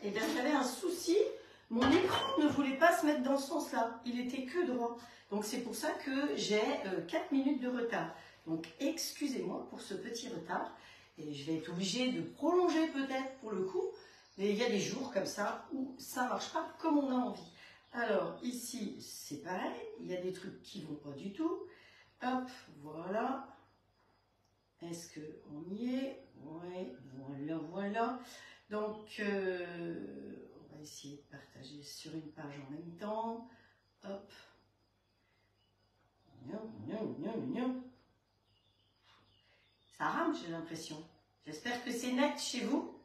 et bien j'avais un souci. Mon écran ne voulait pas se mettre dans ce sens-là. Il était que droit. Donc c'est pour ça que j'ai 4 minutes de retard. Donc excusez-moi pour ce petit retard. Et je vais être obligée de prolonger peut-être pour le coup. Mais il y a des jours comme ça où ça ne marche pas comme on a envie. Alors ici c'est pareil. Il y a des trucs qui ne vont pas du tout. Hop, voilà. Est-ce qu'on y est? Oui, voilà, voilà. Donc, on va essayer de partager sur une page en même temps. Hop. Ça rame, j'ai l'impression. J'espère que c'est net chez vous.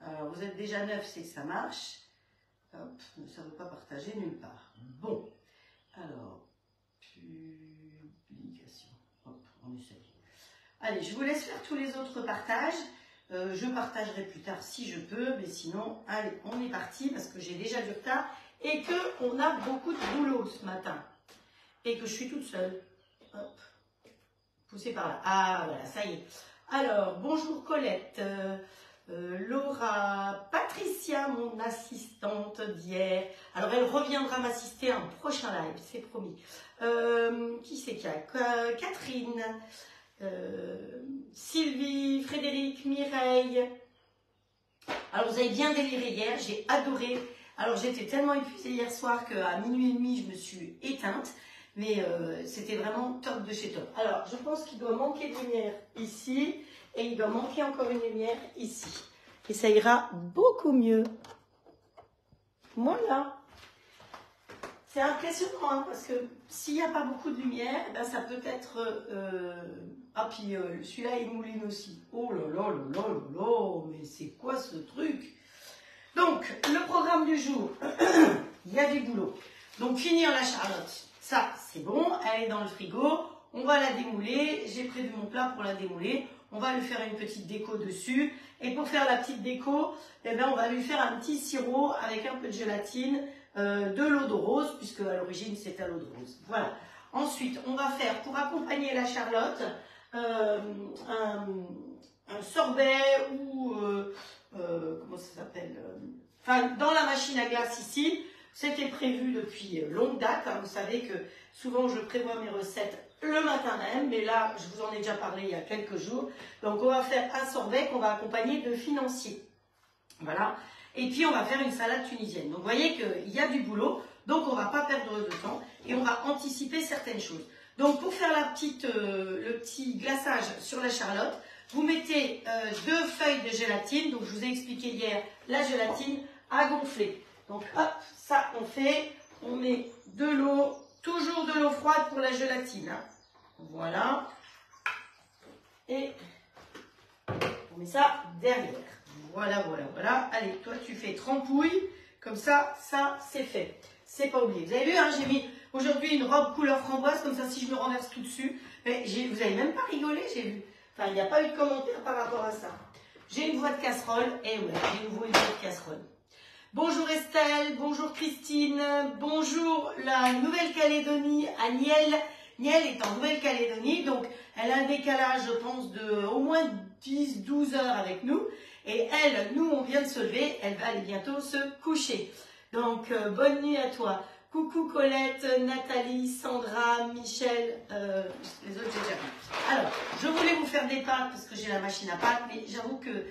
Alors, vous êtes déjà 9, c'est que ça marche. Hop, ça ne veut pas partager nulle part. Bon. Alors, publication. Hop, on essaye. Allez, je vous laisse faire tous les autres partages. Je partagerai plus tard si je peux, mais sinon, allez, on est parti parce que j'ai déjà du retard et qu'on a beaucoup de boulot ce matin. Et que je suis toute seule. Hop, poussez par là. Ah, voilà, ça y est. Alors, bonjour Colette, Laura, Patricia, mon assistante d'hier. Alors, elle reviendra m'assister à un prochain live, c'est promis. Qui c'est qu'il y a? Catherine. Sylvie, Frédéric, Mireille. Alors vous avez bien déliré hier, j'ai adoré. Alors j'étais tellement épuisée hier soir qu'à minuit et demi je me suis éteinte. Mais c'était vraiment top de chez top. Alors je pense qu'il doit manquer de lumière ici. Et il doit manquer encore une lumière ici. Et ça ira beaucoup mieux. Voilà. C'est impressionnant hein, parce que s'il n'y a pas beaucoup de lumière, ben, ça peut être... Ah puis celui-là il mouline aussi. Oh là là là là là là, mais c'est quoi ce truc? Donc le programme du jour, il y a du boulot. Donc finir la charlotte, ça c'est bon, elle est dans le frigo. On va la démouler, j'ai prévu mon plat pour la démouler. On va lui faire une petite déco dessus. Et pour faire la petite déco, eh ben, on va lui faire un petit sirop avec un peu de gélatine, de l'eau de rose, puisque à l'origine c'est à l'eau de rose. Voilà. Ensuite, on va faire, pour accompagner la charlotte, un sorbet ou, comment ça s'appelle, enfin, dans la machine à glace ici. C'était prévu depuis longue date. Hein. Vous savez que souvent je prévois mes recettes le matin même, mais là, je vous en ai déjà parlé il y a quelques jours. Donc, on va faire un sorbet qu'on va accompagner de financier. Voilà. Et puis, on va faire une salade tunisienne. Donc, vous voyez qu'il y a du boulot. Donc, on ne va pas perdre de temps et on va anticiper certaines choses. Donc, pour faire le petit glaçage sur la charlotte, vous mettez 2 feuilles de gélatine. Donc, je vous ai expliqué hier la gélatine à gonfler. Donc, hop, ça, on met de l'eau. Toujours de l'eau froide pour la gélatine. Hein. Voilà. Et on met ça derrière. Voilà, voilà, voilà. Allez, toi, tu fais trempouille. Comme ça, ça, c'est fait. C'est pas oublié. Vous avez vu, hein, j'ai mis aujourd'hui une robe couleur framboise. Comme ça, si je me renverse tout dessus. Mais vous n'avez même pas rigolé, j'ai vu. Enfin, il n'y a pas eu de commentaire par rapport à ça. J'ai une voie de casserole. Et ouais, j'ai nouveau une voie de casserole. Bonjour Estelle, bonjour Christine, bonjour la Nouvelle-Calédonie, à Niel. Niel est en Nouvelle-Calédonie, donc elle a un décalage, je pense, de au moins 10-12 heures avec nous. Et elle, nous, on vient de se lever, elle va aller bientôt se coucher. Donc, bonne nuit à toi. Coucou Colette, Nathalie, Sandra, Michel, les autres j'ai déjà vu. Alors, je voulais vous faire des pâtes parce que j'ai la machine à pâtes, mais j'avoue que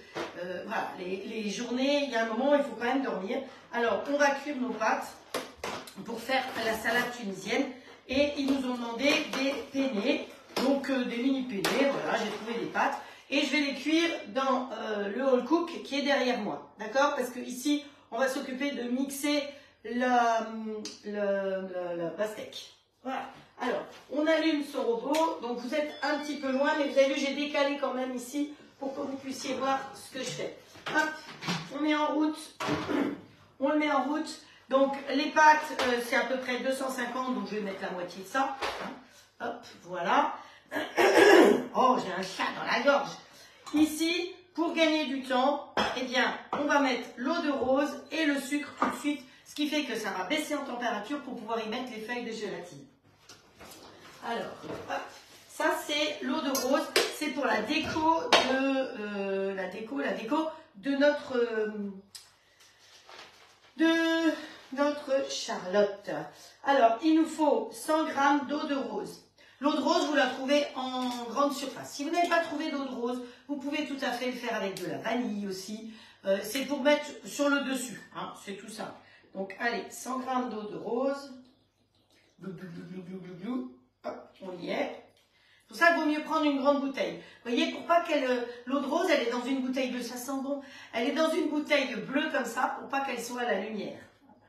voilà, les journées, il y a un moment, il faut quand même dormir. Alors, on va cuire nos pâtes pour faire la salade tunisienne et ils nous ont demandé des penne, donc des mini penne, voilà, j'ai trouvé des pâtes et je vais les cuire dans le whole cook qui est derrière moi, d'accord? Parce que ici, on va s'occuper de mixer la pastèque. Voilà. Alors, on allume ce robot. Donc, vous êtes un petit peu loin, mais vous avez vu, j'ai décalé quand même ici pour que vous puissiez voir ce que je fais. Hop, on met en route. On le met en route. Donc, les pâtes, c'est à peu près 250. Donc, je vais mettre la moitié de ça. Hop, voilà. Oh, j'ai un chat dans la gorge. Ici, pour gagner du temps, eh bien, on va mettre l'eau de rose et le sucre tout de suite. Ce qui fait que ça va baisser en température pour pouvoir y mettre les feuilles de gélatine. Alors, hop, ça c'est l'eau de rose. C'est pour la déco de notre de notre Charlotte. Alors, il nous faut 100 g d'eau de rose. L'eau de rose, vous la trouvez en grande surface. Si vous n'avez pas trouvé d'eau de rose, vous pouvez tout à fait le faire avec de la vanille aussi. C'est pour mettre sur le dessus, hein, c'est tout ça. Donc, allez, 100 g d'eau de rose. Glou, glou, glou, glou, glou, glou. Hop, on y est. C'est pour ça qu'il vaut mieux prendre une grande bouteille. Vous voyez, pour pas qu'elle... L'eau de rose, elle est dans une bouteille bleue, ça sent bon. Elle est dans une bouteille bleue comme ça, pour pas qu'elle soit à la lumière.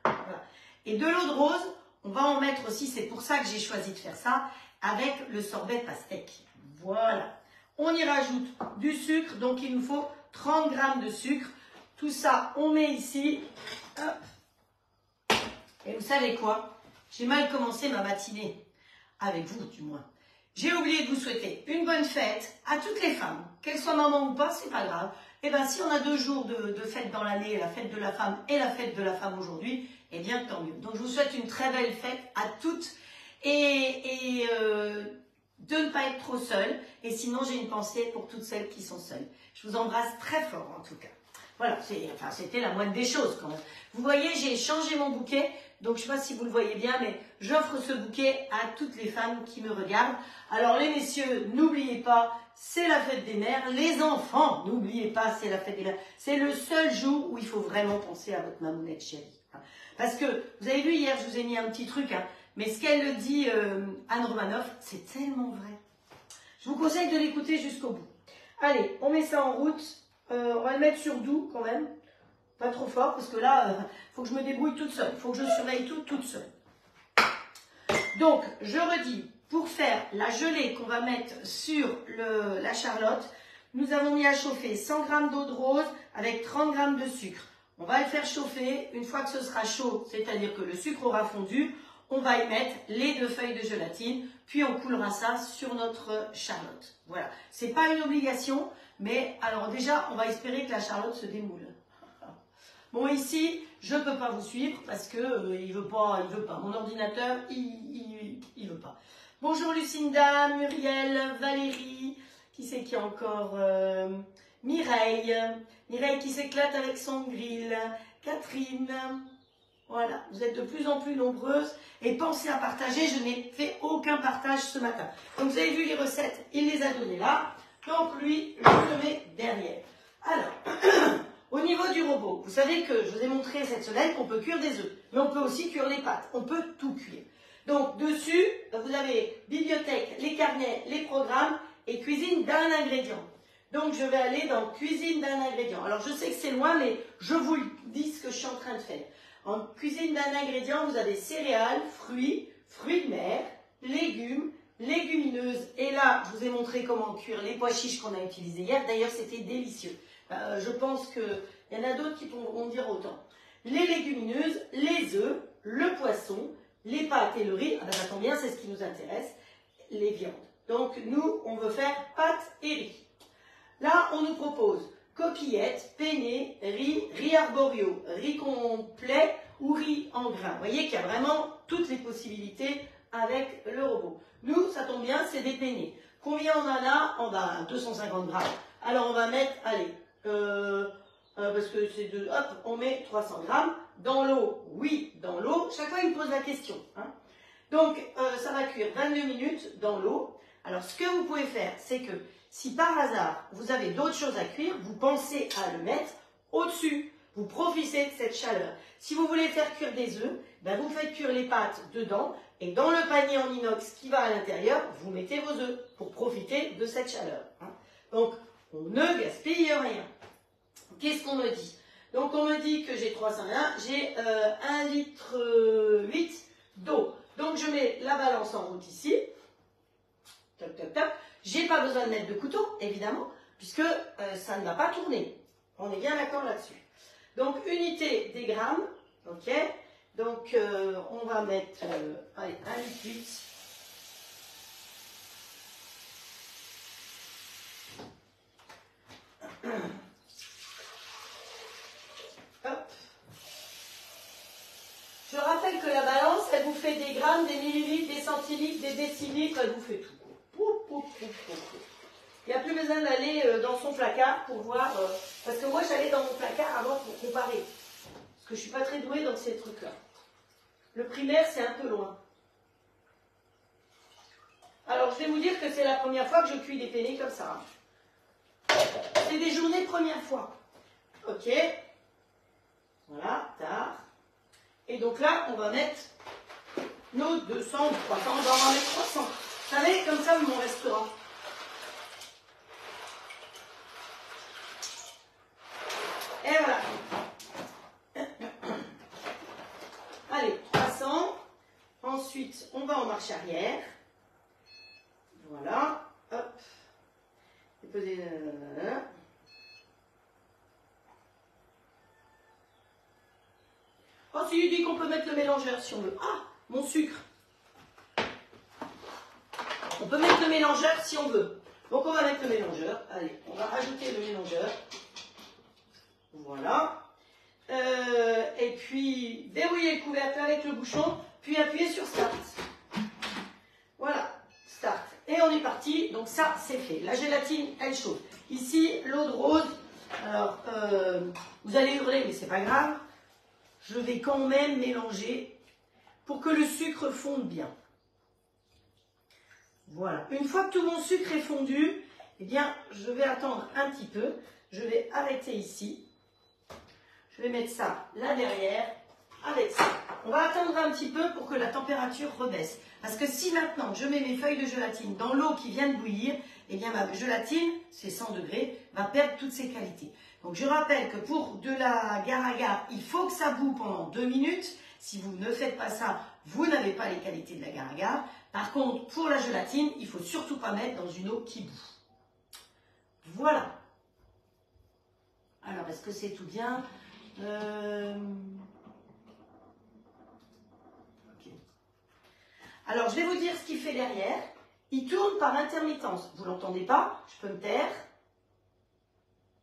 Voilà. Et de l'eau de rose, on va en mettre aussi, c'est pour ça que j'ai choisi de faire ça, avec le sorbet pastèque. Voilà. On y rajoute du sucre, donc il nous faut 30 g de sucre. Tout ça, on met ici. Hop. Et vous savez quoi? J'ai mal commencé ma matinée. Avec vous, du moins. J'ai oublié de vous souhaiter une bonne fête à toutes les femmes. Qu'elles soient mamans ou pas, c'est pas grave. Et bien, si on a 2 jours de fête dans l'année, la fête de la femme et la fête de la femme aujourd'hui, eh bien, tant mieux. Donc, je vous souhaite une très belle fête à toutes et de ne pas être trop seule. Et sinon, j'ai une pensée pour toutes celles qui sont seules. Je vous embrasse très fort, en tout cas. Voilà, c'était la moindre des choses quand même. Vous voyez, j'ai changé mon bouquet. Donc, je ne sais pas si vous le voyez bien, mais j'offre ce bouquet à toutes les femmes qui me regardent. Alors, les messieurs, n'oubliez pas, c'est la fête des mères. Les enfants, n'oubliez pas, c'est la fête des mères. C'est le seul jour où il faut vraiment penser à votre mamounette chérie. Parce que, vous avez vu hier, je vous ai mis un petit truc, hein, mais ce qu'elle dit, Anne Romanoff, c'est tellement vrai. Je vous conseille de l'écouter jusqu'au bout. Allez, on met ça en route. On va le mettre sur doux quand même. Pas trop fort, parce que là, faut que je me débrouille toute seule. Il faut que je surveille tout toute seule. Donc, je redis, pour faire la gelée qu'on va mettre sur la Charlotte, nous avons mis à chauffer 100 g d'eau de rose avec 30 g de sucre. On va le faire chauffer. Une fois que ce sera chaud, c'est-à-dire que le sucre aura fondu, on va y mettre les 2 feuilles de gélatine, puis on coulera ça sur notre Charlotte. Voilà. C'est pas une obligation, mais alors déjà, on va espérer que la Charlotte se démoule. Bon, ici, je ne peux pas vous suivre parce que il veut pas. Mon ordinateur, il veut pas. Bonjour Lucinda, Muriel, Valérie, qui c'est qui a encore Mireille. Mireille qui s'éclate avec son grill. Catherine. Voilà, vous êtes de plus en plus nombreuses et pensez à partager. Je n'ai fait aucun partage ce matin. Donc vous avez vu les recettes, il les a données là. Donc lui, je le mets derrière. Alors, au niveau du robot, vous savez que je vous ai montré cette semaine qu'on peut cuire des œufs, mais on peut aussi cuire les pâtes, on peut tout cuire. Donc dessus, vous avez bibliothèque, les carnets, les programmes et cuisine d'un ingrédient. Donc je vais aller dans cuisine d'un ingrédient. Alors je sais que c'est loin, mais je vous dis ce que je suis en train de faire. En cuisine d'un ingrédient, vous avez céréales, fruits de mer, légumes, légumineuses. Et là, je vous ai montré comment cuire les pois chiches qu'on a utilisés hier. D'ailleurs, c'était délicieux. Je pense qu'il y en a d'autres qui pourront dire autant. Les légumineuses, les œufs, le poisson, les pâtes et le riz. Ah ben ça tombe bien, c'est ce qui nous intéresse, les viandes. Donc nous, on veut faire pâtes et riz. Là, on nous propose coquillettes, penne, riz arborio, riz complet ou riz en grains. Vous voyez qu'il y a vraiment toutes les possibilités avec le robot. Nous, ça tombe bien, c'est des penne. Combien on en a? On a 250 grammes. Alors on va mettre, allez, parce que c'est de, hop, on met 300 grammes dans l'eau. Oui, dans l'eau. Chaque fois, il me pose la question. Hein. Donc, ça va cuire 22 minutes dans l'eau. Alors, ce que vous pouvez faire, c'est que si par hasard, vous avez d'autres choses à cuire, vous pensez à le mettre au-dessus. Vous profitez de cette chaleur. Si vous voulez faire cuire des œufs, ben vous faites cuire les pâtes dedans et dans le panier en inox qui va à l'intérieur, vous mettez vos œufs pour profiter de cette chaleur. Hein. Donc, on ne gaspille rien. Qu'est-ce qu'on me dit? Donc, on me dit que j'ai 301, j'ai 1,8 litre d'eau. Donc, je mets la balance en route ici. Toc, toc, toc. J'ai pas besoin de mettre de couteau, évidemment, puisque ça ne va pas tourner. On est bien d'accord là-dessus. Donc, unité des grammes, ok. Donc, on va mettre allez, 1,8 litre. Hop. Je rappelle que la balance, elle vous fait des grammes, des millilitres, des centilitres, des décilitres, elle vous fait tout. Il n'y a plus besoin d'aller dans son placard pour voir, parce que moi j'allais dans mon placard avant pour comparer. que je ne suis pas très douée dans ces trucs-là. Le primaire, c'est un peu loin. Alors, je vais vous dire que c'est la première fois que je cuis des penne comme ça. C'est des journées première fois. Ok. Voilà, tard. Et donc là, on va mettre nos 200 ou 300. On va en mettre 300. Vous savez, comme ça, mon restaurant. Et voilà. Allez, 300. Ensuite, on va en marche arrière. Voilà. Hop. Déposer. Oh, si, il dit qu'on peut mettre le mélangeur si on veut. Ah, mon sucre. On peut mettre le mélangeur si on veut. Donc, on va mettre le mélangeur. Allez, on va ajouter le mélangeur. Voilà. Et puis, verrouiller le couvercle avec le bouchon, puis appuyer sur Start. Voilà, Start. Et on est parti. Donc, ça, c'est fait. La gélatine, elle chauffe. Ici, l'eau de rose. Alors, vous allez hurler, mais c'est pas grave. Je vais quand même mélanger pour que le sucre fonde bien. Voilà. Une fois que tout mon sucre est fondu, eh bien, je vais attendre un petit peu. Je vais arrêter ici. Je vais mettre ça là derrière avec ça. On va attendre un petit peu pour que la température rebaisse. Parce que si maintenant je mets mes feuilles de gélatine dans l'eau qui vient de bouillir, eh bien ma gélatine, c'est 100 degrés, va perdre toutes ses qualités. Donc je rappelle que pour de la agar-agar, il faut que ça boue pendant 2 minutes. Si vous ne faites pas ça, vous n'avez pas les qualités de l'agar-agar. Par contre, pour la gélatine, il ne faut surtout pas mettre dans une eau qui bout. Voilà. Alors, est-ce que c'est tout bien? Ok. Alors, je vais vous dire ce qu'il fait derrière. Il tourne par intermittence. Vous ne l'entendez pas? Je peux me taire.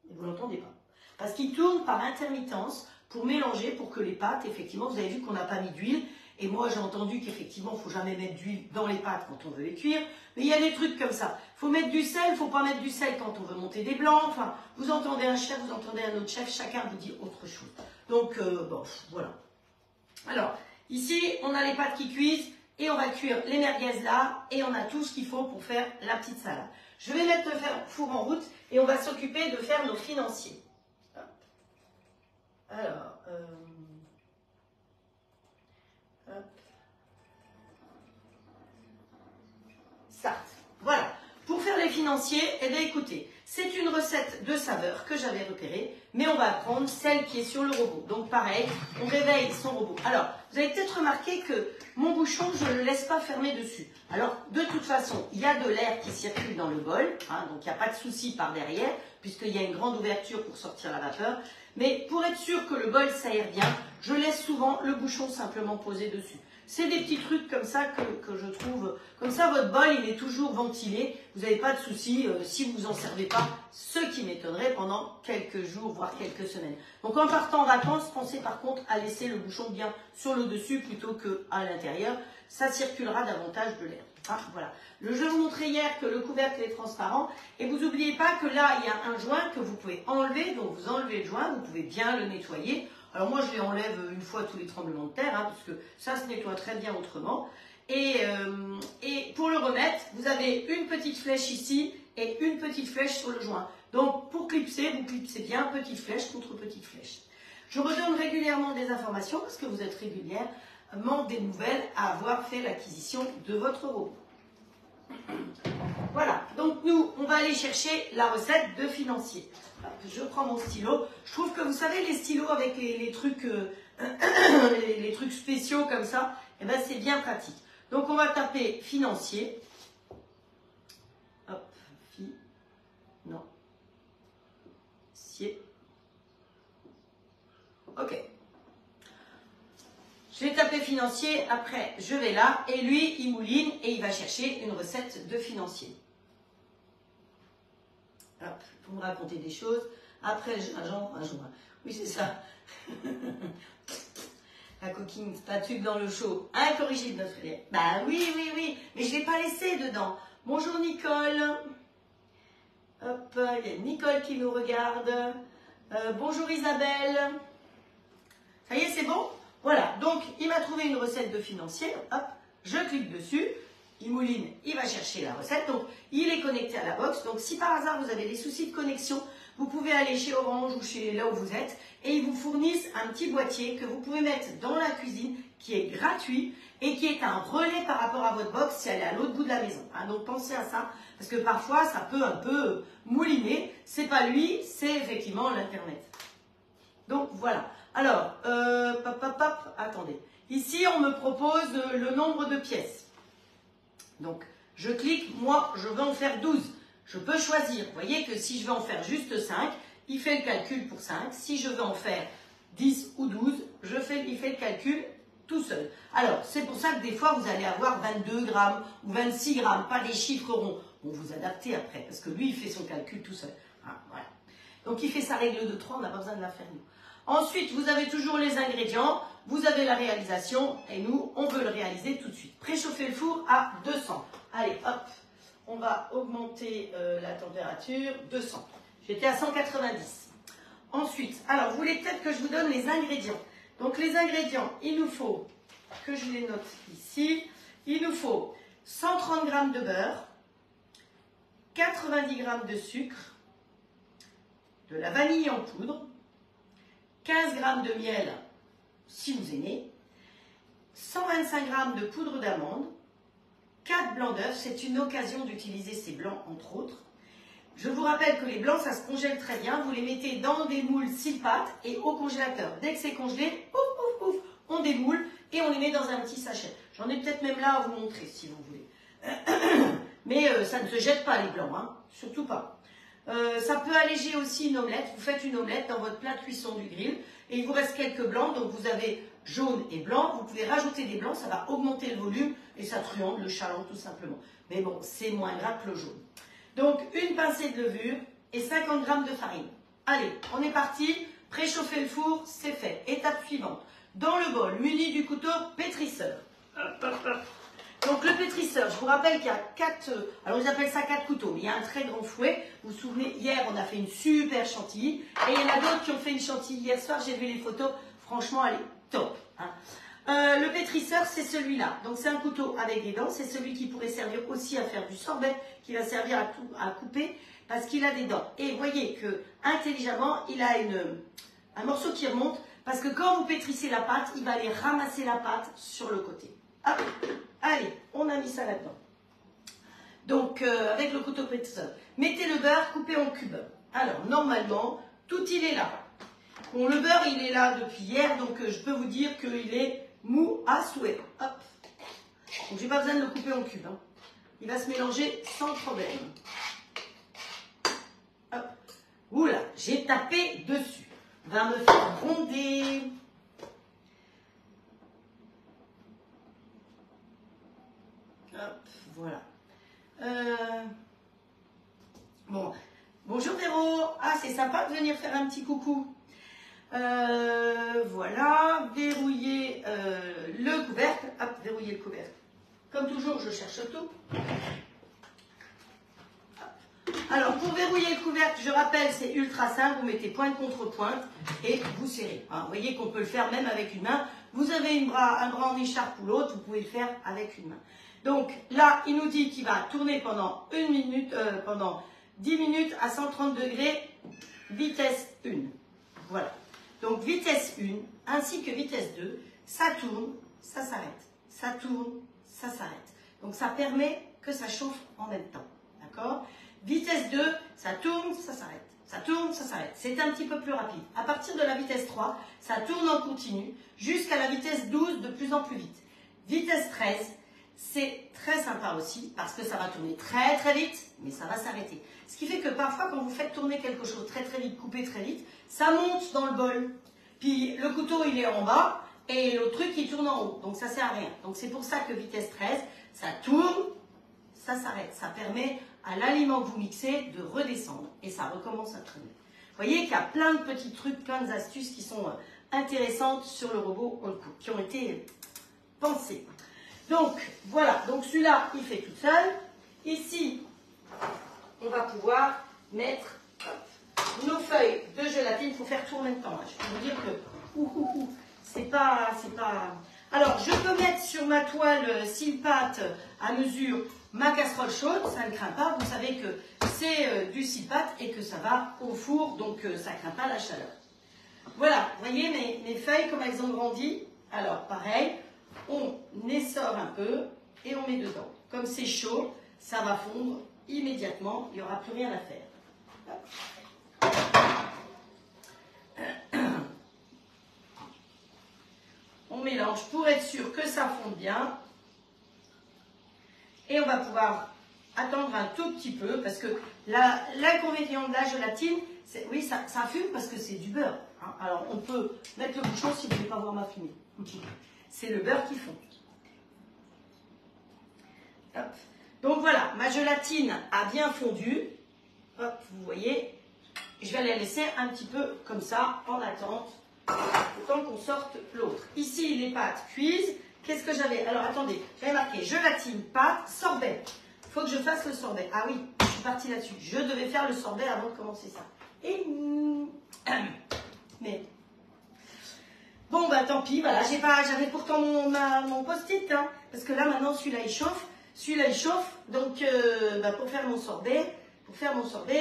Et vous ne l'entendez pas. Parce qu'il tourne par intermittence pour mélanger, pour que les pâtes, effectivement, vous avez vu qu'on n'a pas mis d'huile. Et moi, j'ai entendu qu'effectivement, il ne faut jamais mettre d'huile dans les pâtes quand on veut les cuire. Mais il y a des trucs comme ça. Il faut mettre du sel, il ne faut pas mettre du sel quand on veut monter des blancs. Enfin, vous entendez un chef, vous entendez un autre chef, chacun vous dit autre chose. Donc, bon, voilà. Alors, ici, on a les pâtes qui cuisent et on va cuire les merguez là. Et on a tout ce qu'il faut pour faire la petite salade. Je vais mettre le four en route et on va s'occuper de faire nos financiers. Alors, hop. Start. Voilà. Pour faire les financiers, eh bien écoutez, c'est une recette de saveur que j'avais repérée, mais on va prendre celle qui est sur le robot. Donc pareil, on réveille son robot. Alors, vous avez peut-être remarqué que mon bouchon, je ne le laisse pas fermer dessus. Alors, de toute façon, il y a de l'air qui circule dans le bol, hein, donc il n'y a pas de souci par derrière, puisqu'il y a une grande ouverture pour sortir la vapeur. Mais pour être sûr que le bol s'aère bien, je laisse souvent le bouchon simplement posé dessus. C'est des petits trucs comme ça que je trouve. Comme ça, votre bol, il est toujours ventilé. Vous n'avez pas de souci si vous n'en servez pas, ce qui m'étonnerait pendant quelques jours, voire quelques semaines. Donc en partant en vacances, pensez par contre à laisser le bouchon bien sur le dessus plutôt qu'à l'intérieur. Ça circulera davantage de l'air. Ah, voilà. Je vous montrais hier que le couvercle est transparent. Et vous n'oubliez pas que là, il y a un joint que vous pouvez enlever. Donc vous enlevez le joint, vous pouvez bien le nettoyer. Alors moi, je les enlève une fois tous les tremblements de terre, hein, parce que ça se nettoie très bien autrement. Et pour le remettre, vous avez une petite flèche ici et une petite flèche sur le joint. Donc pour clipser, vous clipsez bien petite flèche contre petite flèche. Je redonne régulièrement des informations, parce que vous êtes régulièrement des nouvelles à avoir fait l'acquisition de votre robot. Voilà, donc nous, on va aller chercher la recette de financier. Je prends mon stylo. Je trouve que vous savez, les stylos avec les trucs, les trucs spéciaux comme ça, eh ben, c'est bien pratique. Donc on va taper financier. Hop, non. Cier. Ok. Je vais taper financier, après je vais là, et lui, il mouline et il va chercher une recette de financier. Hop, pour me raconter des choses. Après, un joint. Oui, c'est ça. La coquine spatule dans le chaud. Incorrigible, notre élève. Bah oui. Mais je ne l'ai pas laissé dedans. Bonjour Nicole. Hop, il y a Nicole qui nous regarde. Bonjour Isabelle. Ça y est, c'est bon? Voilà, donc il m'a trouvé une recette de financier. Hop, je clique dessus. Il mouline, il va chercher la recette. Donc, il est connecté à la box. Donc, si par hasard vous avez des soucis de connexion, vous pouvez aller chez Orange ou chez là où vous êtes et ils vous fournissent un petit boîtier que vous pouvez mettre dans la cuisine qui est gratuit et qui est un relais par rapport à votre box si elle est à l'autre bout de la maison. Hein, donc, pensez à ça parce que parfois, ça peut un peu mouliner. C'est pas lui, c'est effectivement l'Internet. Donc, voilà. Alors, attendez. Ici, on me propose le nombre de pièces. Donc, je clique, moi, je veux en faire 12. Je peux choisir. Vous voyez que si je veux en faire juste 5, il fait le calcul pour 5. Si je veux en faire 10 ou 12, il fait le calcul tout seul. Alors, c'est pour ça que des fois, vous allez avoir 22 grammes ou 26 grammes, pas des chiffres ronds. Bon, vous adaptez après, parce que lui, il fait son calcul tout seul. Hein, voilà. Donc, il fait sa règle de 3, on n'a pas besoin de la faire nous. Ensuite, vous avez toujours les ingrédients, vous avez la réalisation, et nous, on veut le réaliser tout de suite. Préchauffer le four à 200. Allez, hop, on va augmenter la température, 200. J'étais à 190. Ensuite, alors, vous voulez peut-être que je vous donne les ingrédients. Donc, les ingrédients, il nous faut, que je les note ici, il nous faut 130 g de beurre, 90 g de sucre, de la vanille en poudre, 15 g de miel, si vous aimez, 125 g de poudre d'amande, 4 blancs d'œufs, c'est une occasion d'utiliser ces blancs entre autres. Je vous rappelle que les blancs, ça se congèle très bien, vous les mettez dans des moules 6 pâtes et au congélateur. Dès que c'est congelé, pouf, pouf, pouf, on démoule et on les met dans un petit sachet. J'en ai peut-être même là à vous montrer si vous voulez. Mais ça ne se jette pas les blancs, hein, surtout pas. Ça peut alléger aussi une omelette. Vous faites une omelette dans votre plat de cuisson du grill et il vous reste quelques blancs. Donc vous avez jaune et blanc. Vous pouvez rajouter des blancs. Ça va augmenter le volume et ça truande le chaland tout simplement. Mais bon, c'est moins gras que le jaune. Donc une pincée de levure et 50 g de farine. Allez, on est parti. Préchauffer le four, c'est fait. Étape suivante. Dans le bol, muni du couteau pétrisseur. Donc le pétrisseur, je vous rappelle qu'il y a 4, alors ils appellent ça 4 couteaux, mais il y a un très grand fouet. Vous vous souvenez, hier on a fait une super chantilly, et il y en a d'autres qui ont fait une chantilly hier soir, j'ai vu les photos, franchement elle est top. Hein. Le pétrisseur c'est celui-là, donc c'est un couteau avec des dents, c'est celui qui pourrait servir aussi à faire du sorbet, qui va servir à couper, parce qu'il a des dents. Et vous voyez que intelligemment, il a un morceau qui remonte, parce que quand vous pétrissez la pâte, il va aller ramasser la pâte sur le côté. Hop. Allez, on a mis ça là-dedans. Donc, avec le couteau pétrisseur, mettez le beurre coupé en cubes. Alors, normalement, tout il est là. Bon, le beurre, il est là depuis hier, donc je peux vous dire qu'il est mou à souhait. Hop. Donc, j'ai pas besoin de le couper en cubes. Hein. Il va se mélanger sans problème. Hop. Oula, j'ai tapé dessus. Va me faire gronder. Hop, voilà. Bon. Bonjour Véro. Ah, c'est sympa de venir faire un petit coucou. Voilà. Verrouiller le couvercle. Hop, verrouiller le couvercle. Comme toujours, je cherche tout. Hop. Alors, pour verrouiller le couvercle, je rappelle, c'est ultra simple. Vous mettez pointe contre pointe et vous serrez. Hein, vous voyez qu'on peut le faire même avec une main. Vous avez un bras en écharpe ou l'autre, vous pouvez le faire avec une main. Donc là, il nous dit qu'il va tourner pendant 1 minute, pendant 10 minutes à 130 degrés, vitesse 1. Voilà. Donc vitesse 1 ainsi que vitesse 2, ça tourne, ça s'arrête. Ça tourne, ça s'arrête. Donc ça permet que ça chauffe en même temps. D'accord? Vitesse 2, ça tourne, ça s'arrête. Ça tourne, ça s'arrête. C'est un petit peu plus rapide. À partir de la vitesse 3, ça tourne en continu jusqu'à la vitesse 12 de plus en plus vite. Vitesse 13, c'est très sympa aussi parce que ça va tourner très très vite, mais ça va s'arrêter. Ce qui fait que parfois quand vous faites tourner quelque chose très très vite, couper très vite, ça monte dans le bol. Puis le couteau il est en bas et l'autre truc il tourne en haut. Donc ça sert à rien. Donc c'est pour ça que vitesse 13, ça tourne, ça s'arrête. Ça permet à l'aliment que vous mixez de redescendre et ça recommence à tourner. Vous voyez qu'il y a plein de petits trucs, plein d'astuces qui sont intéressantes sur le robot On Cook, qui ont été pensées. Donc, voilà. Donc, celui-là, il fait tout seul. Ici, on va pouvoir mettre nos feuilles de gélatine. Il faut faire tout en même temps. Hein. Je peux vous dire que c'est pas... Alors, je peux mettre sur ma toile Silpat à mesure ma casserole chaude, ça ne craint pas. Vous savez que c'est du Silpat et que ça va au four, donc ça ne craint pas la chaleur. Voilà, vous voyez mes feuilles, comme elles ont grandi. Alors, pareil, on essore un peu et on met dedans. Comme c'est chaud, ça va fondre immédiatement, il n'y aura plus rien à faire. Hop. On mélange pour être sûr que ça fonde bien. Et on va pouvoir attendre un tout petit peu parce que l'inconvénient de la gélatine, oui, ça fume parce que c'est du beurre. Hein. Alors, on peut mettre le bouchon si vous ne voulez pas voir ma fumée. C'est le beurre qui fond. Hop. Donc voilà, ma gélatine a bien fondu. Hop, vous voyez. Je vais la laisser un petit peu comme ça, en attente, autant qu'on sorte l'autre. Ici, les pâtes cuisent. Qu'est-ce que j'avais? Alors, attendez, j'avais marqué gélatine, pâte, sorbet. Il faut que je fasse le sorbet. Ah oui, je suis partie là-dessus. Je devais faire le sorbet avant de commencer ça. Et... Mais... Bon, bah tant pis, voilà. J'avais pourtant mon post-it, hein, parce que là, maintenant, celui-là, il chauffe. Celui-là, il chauffe. Donc, pour faire mon sorbet,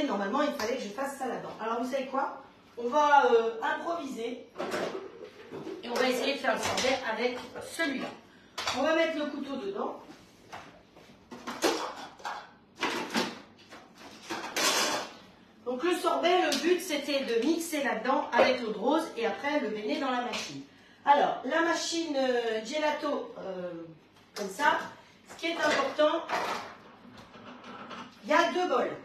normalement, il fallait que je fasse ça là-dedans. Alors, vous savez quoi? On va improviser. Et on va essayer de faire le sorbet avec celui-là. On va mettre le couteau dedans. Donc le sorbet, le but c'était de mixer là-dedans avec l'eau de rose et après le baigner dans la machine. Alors, la machine gelato, comme ça, ce qui est important, il y a deux bols.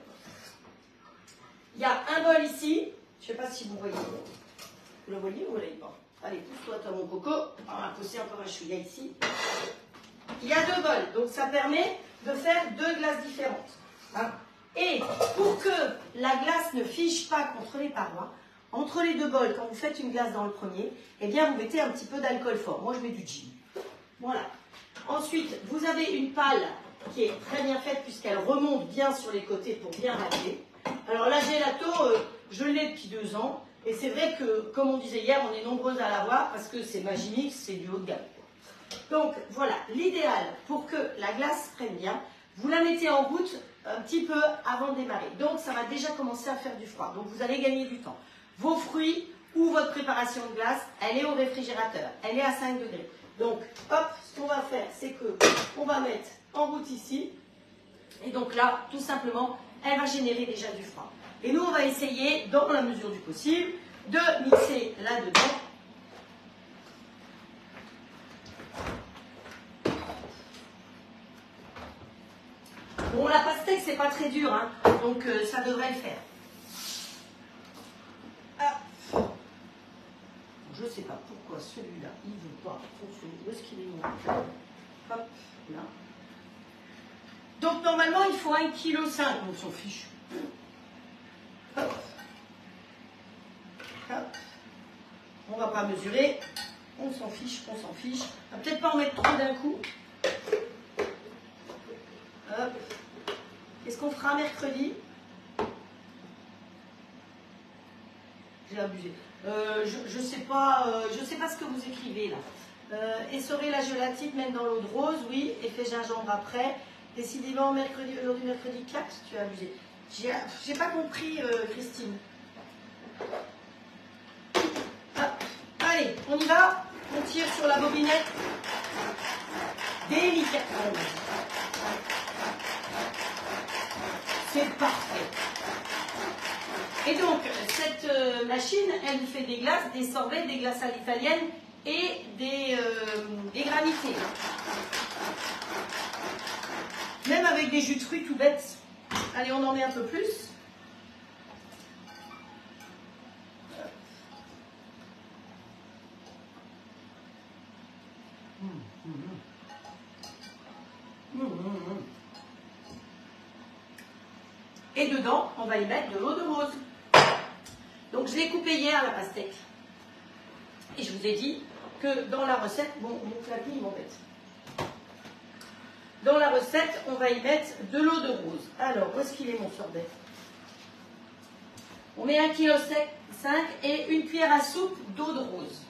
Il y a un bol ici, je ne sais pas si vous voyez. Vous le voyez ou vous ne voyez pas? Allez, pousse-toi, toi mon coco. On va pousser encore un chouïa ici. Il y a deux bols, donc ça permet de faire deux glaces différentes. Hein. Et pour que la glace ne fiche pas contre les parois, entre les deux bols, quand vous faites une glace dans le premier, eh bien vous mettez un petit peu d'alcool fort. Moi je mets du gin. Voilà. Ensuite, vous avez une palle qui est très bien faite puisqu'elle remonte bien sur les côtés pour bien râper. Alors la gelato, je l'ai depuis 2 ans. Et c'est vrai que, comme on disait hier, on est nombreuses à l'avoir parce que c'est Magimix, c'est du haut de gamme. Donc voilà, l'idéal pour que la glace prenne bien, vous la mettez en goutte un petit peu avant de démarrer. Donc ça va déjà commencer à faire du froid. Donc vous allez gagner du temps. Vos fruits ou votre préparation de glace, elle est au réfrigérateur. Elle est à 5 degrés. Donc hop, ce qu'on va faire, c'est que on va mettre en goutte ici. Et donc là, tout simplement, elle va générer déjà du froid. Et nous, on va essayer, dans la mesure du possible, de mixer là-dedans. Bon, la pastèque, c'est pas très dur, hein, donc ça devrait le faire. Ah. Je sais pas pourquoi celui-là, il ne veut pas fonctionner. Où est-ce qu'il est mon Hop, là. Donc, normalement, il faut 1,5 kg. On s'en fiche. Hop. Hop. On va pas mesurer. On s'en fiche, on s'en fiche. On va peut-être pas en mettre trop d'un coup. Hop. Qu'est-ce qu'on fera mercredi? J'ai abusé. Je sais pas ce que vous écrivez là. Essorer la gélatine, même dans l'eau de rose, oui. Effet gingembre après. Décidément, aujourd'hui mercredi 4, tu as abusé. J'ai pas compris, Christine. Ah, allez, on y va. On tire sur la bobinette. Délicatement. C'est parfait. Et donc, cette machine, elle vous fait des glaces, des sorbets, des glaces à l'italienne et des granités. Même avec des jus de fruits tout bêtes. Allez, on en met un peu plus. Et dedans, on va y mettre de l'eau de rose. Donc, je l'ai coupé hier, la pastèque. Et je vous ai dit que dans la recette, bon, mon clavier, il m'embête. Dans la recette, on va y mettre de l'eau de rose. Alors, où est-ce qu'il est mon sorbet? On met 1,5 kg et une cuillère à soupe d'eau de rose.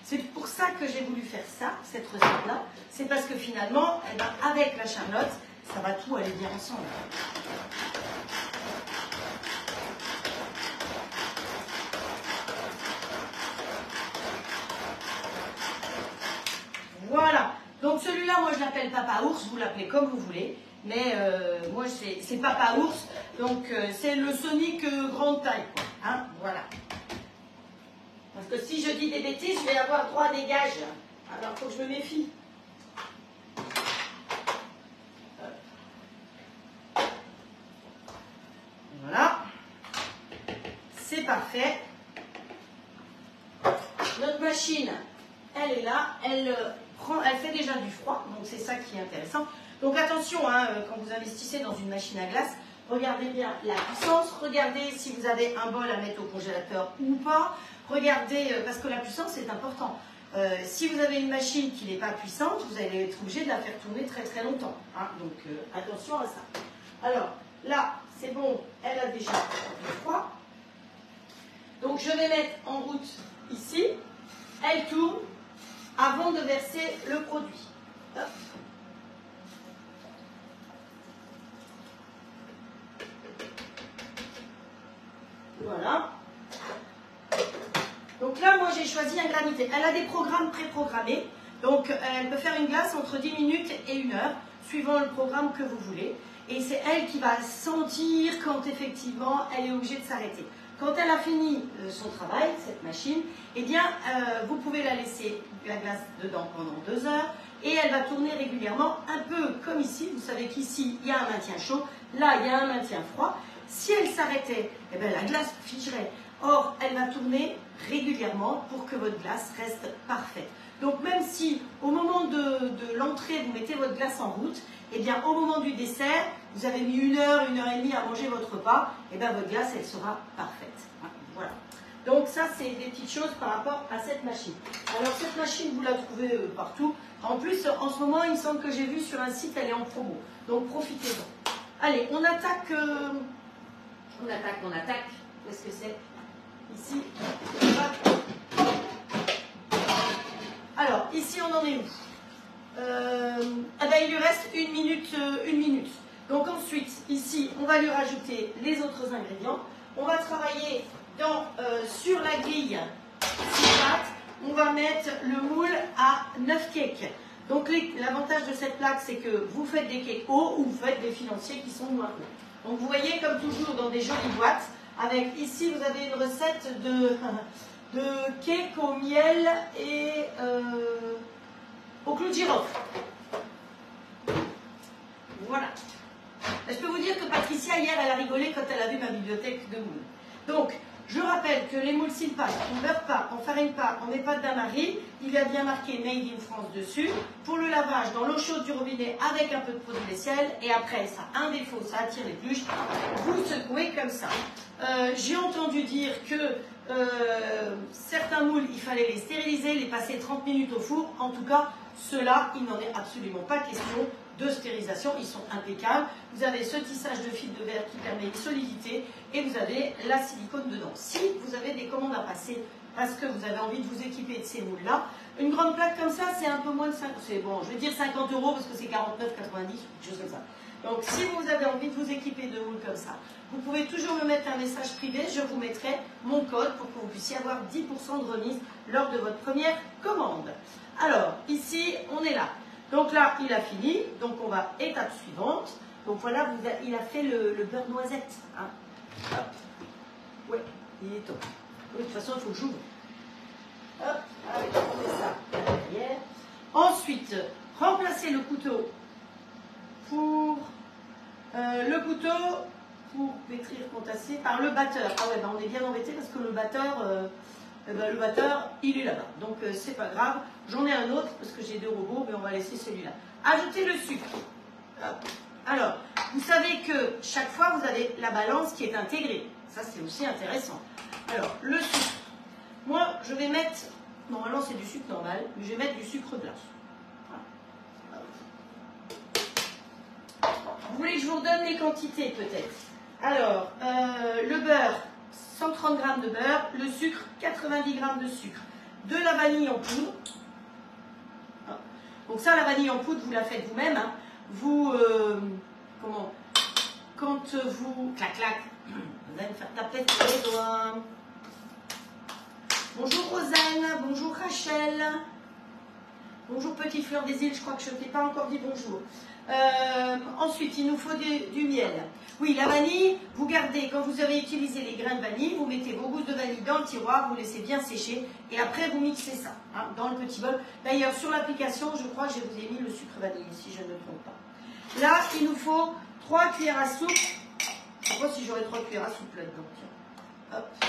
C'est pour ça que j'ai voulu faire ça, cette recette-là. C'est parce que finalement, eh ben, avec la charlotte, ça va tout aller bien ensemble. Voilà. Donc celui-là, moi je l'appelle Papa Ours, vous l'appelez comme vous voulez. Mais moi c'est Papa Ours, donc c'est le Sonic grande taille, quoi. Hein, voilà. Parce que si je dis des bêtises, je vais avoir droit à des gages. Alors il faut que je me méfie. Voilà. C'est parfait. Notre machine, elle est là, elle fait déjà du froid, donc c'est ça qui est intéressant. Donc attention, hein, quand vous investissez dans une machine à glace, regardez bien la puissance, regardez si vous avez un bol à mettre au congélateur ou pas, regardez, parce que la puissance est important. Si vous avez une machine qui n'est pas puissante, vous allez être obligé de la faire tourner très très longtemps. Hein, donc attention à ça. Alors là, c'est bon, elle a déjà du froid. Donc je vais mettre en route ici, elle tourne avant de verser le produit. Hop. Voilà. Donc là, moi j'ai choisi un granité. Elle a des programmes préprogrammés. Donc elle peut faire une glace entre 10 minutes et 1 heure, suivant le programme que vous voulez. Et c'est elle qui va sentir quand effectivement elle est obligée de s'arrêter. Quand elle a fini son travail, cette machine, eh bien, vous pouvez la laisser la glace dedans pendant 2 heures et elle va tourner régulièrement, un peu comme ici. Vous savez qu'ici, il y a un maintien chaud, là, il y a un maintien froid. Si elle s'arrêtait, eh bien, la glace figerait. Or, elle va tourner régulièrement pour que votre glace reste parfaite. Donc, même si au moment de l'entrée, vous mettez votre glace en route, eh bien, au moment du dessert, vous avez mis 1 heure, 1 heure et demie à manger votre repas, eh bien, votre glace, elle sera parfaite. Voilà. Donc, ça, c'est des petites choses par rapport à cette machine. Alors, cette machine, vous la trouvez partout. En plus, en ce moment, il me semble que j'ai vu sur un site, elle est en promo. Donc, profitez-en. Allez, on attaque. On attaque. Où est-ce que c'est? Ici. Alors, ici, on en est où? Eh ben, il lui reste 1 minute, 1 minute. Donc ensuite, ici, on va lui rajouter les autres ingrédients. On va travailler sur la grille 6 pâtes. On va mettre le moule à 9 cakes. Donc l'avantage de cette plaque, c'est que vous faites des cakes hauts ou vous faites des financiers qui sont moins hauts. Donc vous voyez, comme toujours, dans des jolies boîtes, avec ici, vous avez une recette de cake au miel et au clou de girofle. Voilà. Je peux vous dire que Patricia, hier, elle a rigolé quand elle a vu ma bibliothèque de moules. Donc, je rappelle que les moules Silpas, on ne beurre pas, on ne farine pas, on met pas de bain-marie. Il y a bien marqué Made in France dessus. Pour le lavage, dans l'eau chaude du robinet avec un peu de produit vaisselle. Et après, ça a un défaut, ça attire les pluches. Vous secouez comme ça. J'ai entendu dire que certains moules, il fallait les stériliser, les passer 30 minutes au four. En tout cas, ceux-là, il n'en est absolument pas question de stérilisation, ils sont impeccables. Vous avez ce tissage de fil de verre qui permet une solidité et vous avez la silicone dedans. Si vous avez des commandes à passer parce que vous avez envie de vous équiper de ces moules-là, une grande plaque comme ça, c'est un peu moins de 50, c'est bon, je vais dire 50 € parce que c'est 49,90, quelque chose comme ça. Donc si vous avez envie de vous équiper de moules comme ça, vous pouvez toujours me mettre un message privé, je vous mettrai mon code pour que vous puissiez avoir 10% de remise lors de votre première commande. Alors, ici, on est là. Donc là, il a fini. Donc on va étape suivante. Donc voilà, il a fait le beurre noisette. Hein. Hop. Ouais, il est top. Oui, de toute façon, il faut que j'ouvre. Hop, allez, on met ça derrière. Ensuite, remplacez le couteau pour pétrir, contasser par le batteur. Ah ouais, ben on est bien embêté parce que le batteur, il est là-bas. Donc, c'est pas grave. J'en ai un autre parce que j'ai 2 robots, mais on va laisser celui-là. Ajoutez le sucre. Hop. Alors, vous savez que chaque fois, vous avez la balance qui est intégrée. Ça, c'est aussi intéressant. Alors, le sucre. Moi, je vais mettre... Normalement, c'est du sucre normal, mais je vais mettre du sucre glace. Voilà. Vous voulez que je vous donne les quantités, peut-être? Alors, le beurre... 130 g de beurre, le sucre, 90 g de sucre. de la vanille en poudre. Donc ça, la vanille en poudre, vous la faites vous-même. Hein. Vous, quand vous, clac, clac, vous allez me faire taper sur les doigts. Bonjour Rosanne, bonjour Rachel, bonjour Petite Fleur des Îles, je crois que je ne t'ai pas encore dit bonjour. Ensuite, il nous faut du miel. Oui, la vanille, vous gardez, quand vous avez utilisé les grains de vanille, vous mettez vos gousses de vanille dans le tiroir, vous laissez bien sécher et après vous mixez ça hein, dans le petit bol. D'ailleurs, sur l'application, je crois que je vous ai mis le sucre vanille, si je ne me trompe pas. Là, il nous faut 3 cuillères à soupe. Je ne sais pas si j'aurai 3 cuillères à soupe là-dedans. Hop.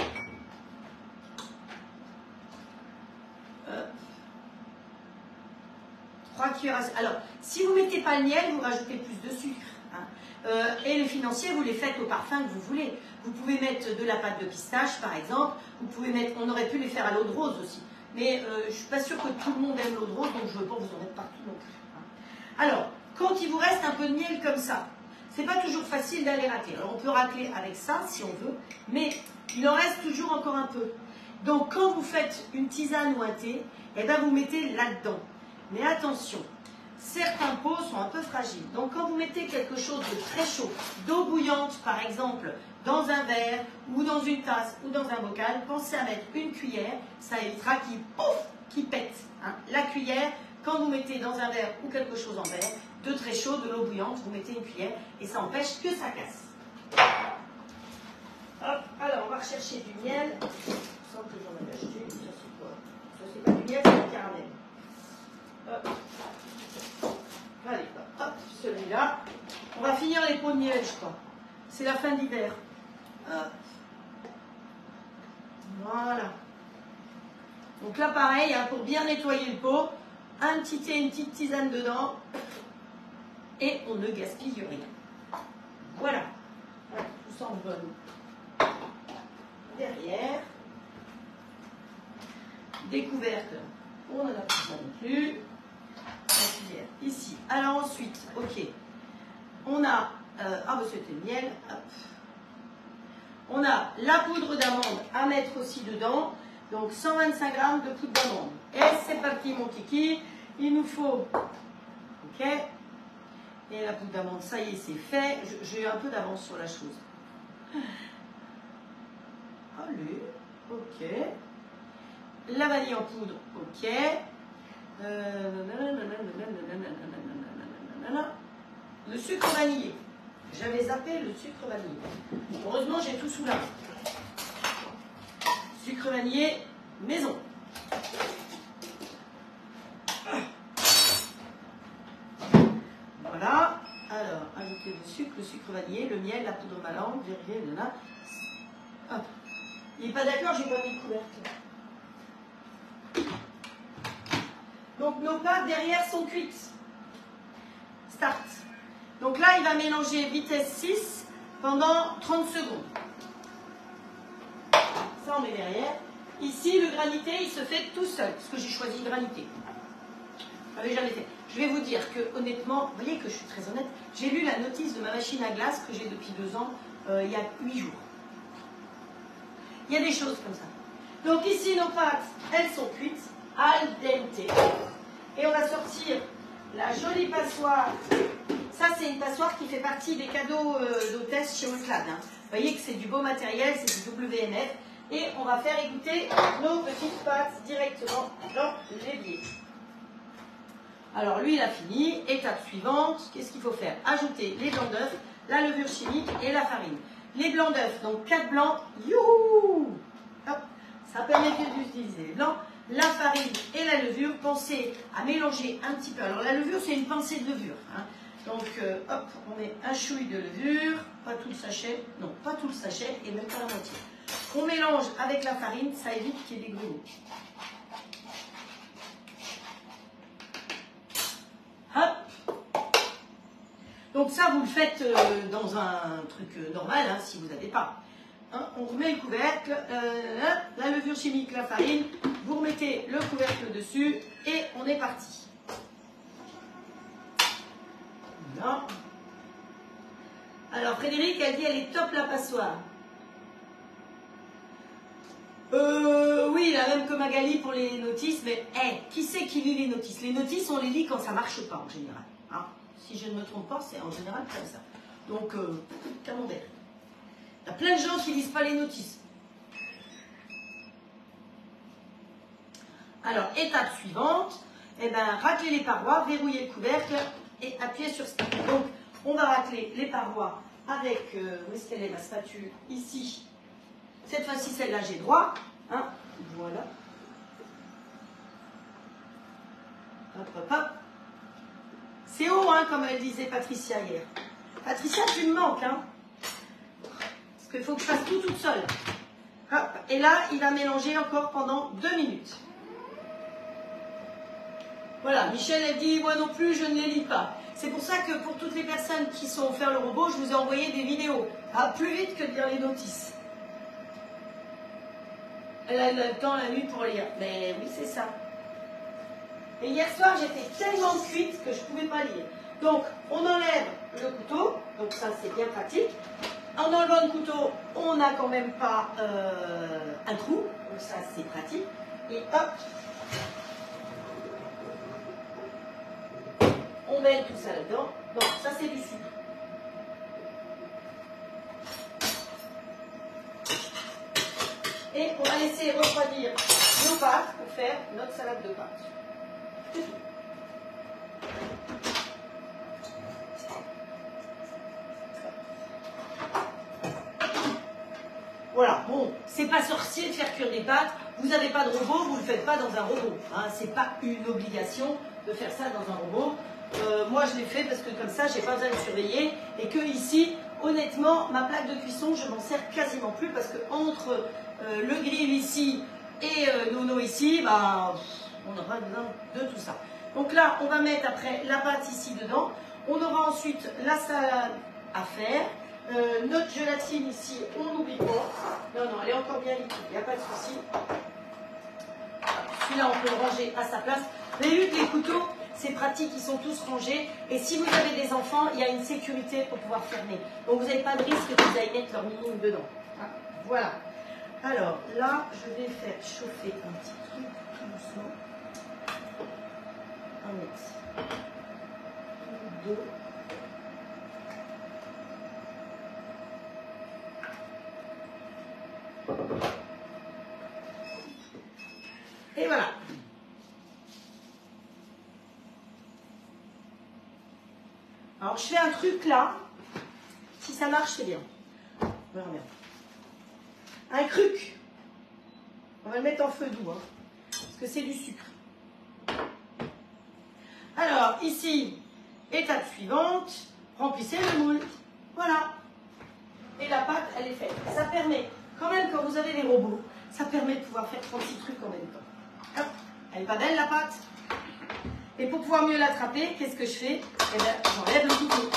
Hop. 3 cuillères à soupe. Alors, si vous ne mettez pas le miel, vous rajoutez plus de sucre. Hein. Et les financiers, vous les faites au parfum que vous voulez. Vous pouvez mettre de la pâte de pistache, par exemple. Vous pouvez mettre, on aurait pu les faire à l'eau de rose aussi. Mais je ne suis pas sûre que tout le monde aime l'eau de rose, donc je ne veux pas vous en mettre partout non plus. Hein. Alors, quand il vous reste un peu de miel comme ça, c'est pas toujours facile d'aller racler. Alors, on peut racler avec ça, si on veut, mais il en reste toujours encore un peu. Donc, quand vous faites une tisane ou un thé, eh ben, vous mettez là-dedans. Mais attention, certains pots sont un peu fragiles. Donc, quand vous mettez quelque chose de très chaud, d'eau bouillante par exemple, dans un verre ou dans une tasse ou dans un bocal, pensez à mettre une cuillère, ça évitera qu'il pète. Hein. La cuillère, quand vous mettez dans un verre ou quelque chose en verre, de très chaud, de l'eau bouillante, vous mettez une cuillère et ça empêche que ça casse. Hop, alors on va rechercher du miel. Il me semble que j'en avais acheté. Ça c'est quoi? Ça c'est pas du miel, c'est du caramel. Hop. Allez, hop, celui-là. On va finir les pots de miel, je crois. C'est la fin d'hiver. Hop. Voilà. Donc là, pareil, hein, pour bien nettoyer le pot, un petit thé, une petite tisane dedans. Et on ne gaspille rien. Voilà. Tout ça en bonne. Derrière. Découverte. On n'en a pas ça non plus. La cuillère ici. Alors ensuite, ok. On a. Ah, bah c'était le miel. Hop. On a la poudre d'amande à mettre aussi dedans. Donc 125 g de poudre d'amande. Et c'est parti, mon kiki. Il nous faut. Ok. Et la poudre d'amande, ça y est, c'est fait. J'ai eu un peu d'avance sur la chose. Allez, ok. La vanille en poudre, ok. Le sucre vanillé. J'avais zappé le sucre vanillé. Heureusement, j'ai tout sous la main. Sucre vanillé, maison. Voilà. Alors, ajoutez le sucre vanillé, le miel, la poudre d'amande, vérifiez, là. Hop. Il n'est pas d'accord, j'ai pas mis le couvercle. Donc nos pâtes derrière sont cuites. Start. Donc là, il va mélanger vitesse 6 pendant 30 secondes. Ça, on met derrière. Ici, le granité, il se fait tout seul, parce que j'ai choisi le granité. Je l'avais jamais fait. Je vais vous dire que, honnêtement, vous voyez que je suis très honnête, j'ai lu la notice de ma machine à glace que j'ai depuis 2 ans, il y a 8 jours. Il y a des choses comme ça. Donc ici, nos pâtes, elles sont cuites, al dente. Et on va sortir la jolie passoire. Ça, c'est une passoire qui fait partie des cadeaux d'hôtesse chez Auclad. Hein. Vous voyez que c'est du beau matériel, c'est du WMF. Et on va faire égoutter nos petites pâtes directement dans l'évier. Alors lui, il a fini. Étape suivante, qu'est-ce qu'il faut faire? Ajouter les blancs d'œufs, la levure chimique et la farine. Les blancs d'œufs, donc 4 blancs, youhou! Hop, ça permet d'utiliser les blancs. La farine et la levure, pensez à mélanger un petit peu. Alors la levure, c'est une pincée de levure. Hein. Donc hop, on met un chouï de levure, pas tout le sachet, non, pas tout le sachet et même pas la moitié. On mélange avec la farine, ça évite qu'il y ait des grumeaux. Hop. Donc ça, vous le faites dans un truc normal, hein, si vous n'avez pas. Hein, on remet le couvercle, la levure chimique, la farine, vous remettez le couvercle dessus et on est parti. Voilà. Alors Frédéric, elle dit elle est top la passoire. Oui, la même que Magali pour les notices, mais qui c'est qui lit les notices? Les notices, on les lit quand ça marche pas en général. Hein. Si je ne me trompe pas, c'est en général comme ça. Donc, camembert. Il y a plein de gens qui lisent pas les notices. Alors, étape suivante, eh ben, racler les parois, verrouiller le couvercle et appuyer sur start. Donc, on va racler les parois avec, où est-ce qu'elle est ma spatule? Ici. Cette fois-ci, celle-là, j'ai droit. Hein, voilà. Hop, hop, hop. C'est haut, hein, comme elle disait Patricia hier. Patricia, tu me manques, hein. Parce qu'il faut que je fasse tout toute seule. Hop. Et là, il va mélanger encore pendant 2 minutes. Voilà, Michel a dit, moi non plus, je ne les lis pas. C'est pour ça que pour toutes les personnes qui sont faire le robot, je vous ai envoyé des vidéos. Ah, plus vite que de lire les notices. Elle a le temps la nuit pour lire. Mais oui, c'est ça. Et hier soir, j'étais tellement cuite que je ne pouvais pas lire. Donc, on enlève le couteau. Donc ça, c'est bien pratique. En enlevant le couteau, on n'a quand même pas un trou. Donc ça, c'est pratique. Et hop, on met tout ça là-dedans. Donc ça, c'est du sucre. Et on va laisser refroidir nos pâtes pour faire notre salade de pâtes. C'est tout. Voilà, bon, c'est pas sorcier de faire cuire des pâtes. Vous n'avez pas de robot, vous ne le faites pas dans un robot. Hein. C'est pas une obligation de faire ça dans un robot. Moi, je l'ai fait parce que comme ça, j'ai pas besoin de surveiller. Et que ici, honnêtement, ma plaque de cuisson, je m'en sers quasiment plus parce que entre le grill ici et Nono ici, bah, on aura besoin de tout ça. Donc là, on va mettre après la pâte ici dedans. On aura ensuite la salade à faire. Notre gélatine ici, on n'oublie pas. Non, non, elle est encore bien liquide, il n'y a pas de souci. Celui-là, on peut le ranger à sa place. Vous avez vu que les couteaux, c'est pratique, ils sont tous rangés. Et si vous avez des enfants, il y a une sécurité pour pouvoir fermer. Donc vous n'avez pas de risque qu'ils aillent mettre leur mini dedans. Voilà. Alors là, je vais faire chauffer un petit truc tout doucement. Un mix. D'eau. Et voilà. Alors, je fais un truc là. Si ça marche, c'est bien. On verra bien. Un cruc. On va le mettre en feu doux, hein, parce que c'est du sucre. Alors, ici, étape suivante, remplissez le moule. Voilà. Et la pâte, elle est faite. Ça permet, quand même, quand vous avez les robots, ça permet de pouvoir faire 36 trucs en même temps. Hop. Elle est pas belle, la pâte? Et pour pouvoir mieux l'attraper, qu'est-ce que je fais? Eh bien, j'enlève le couteau.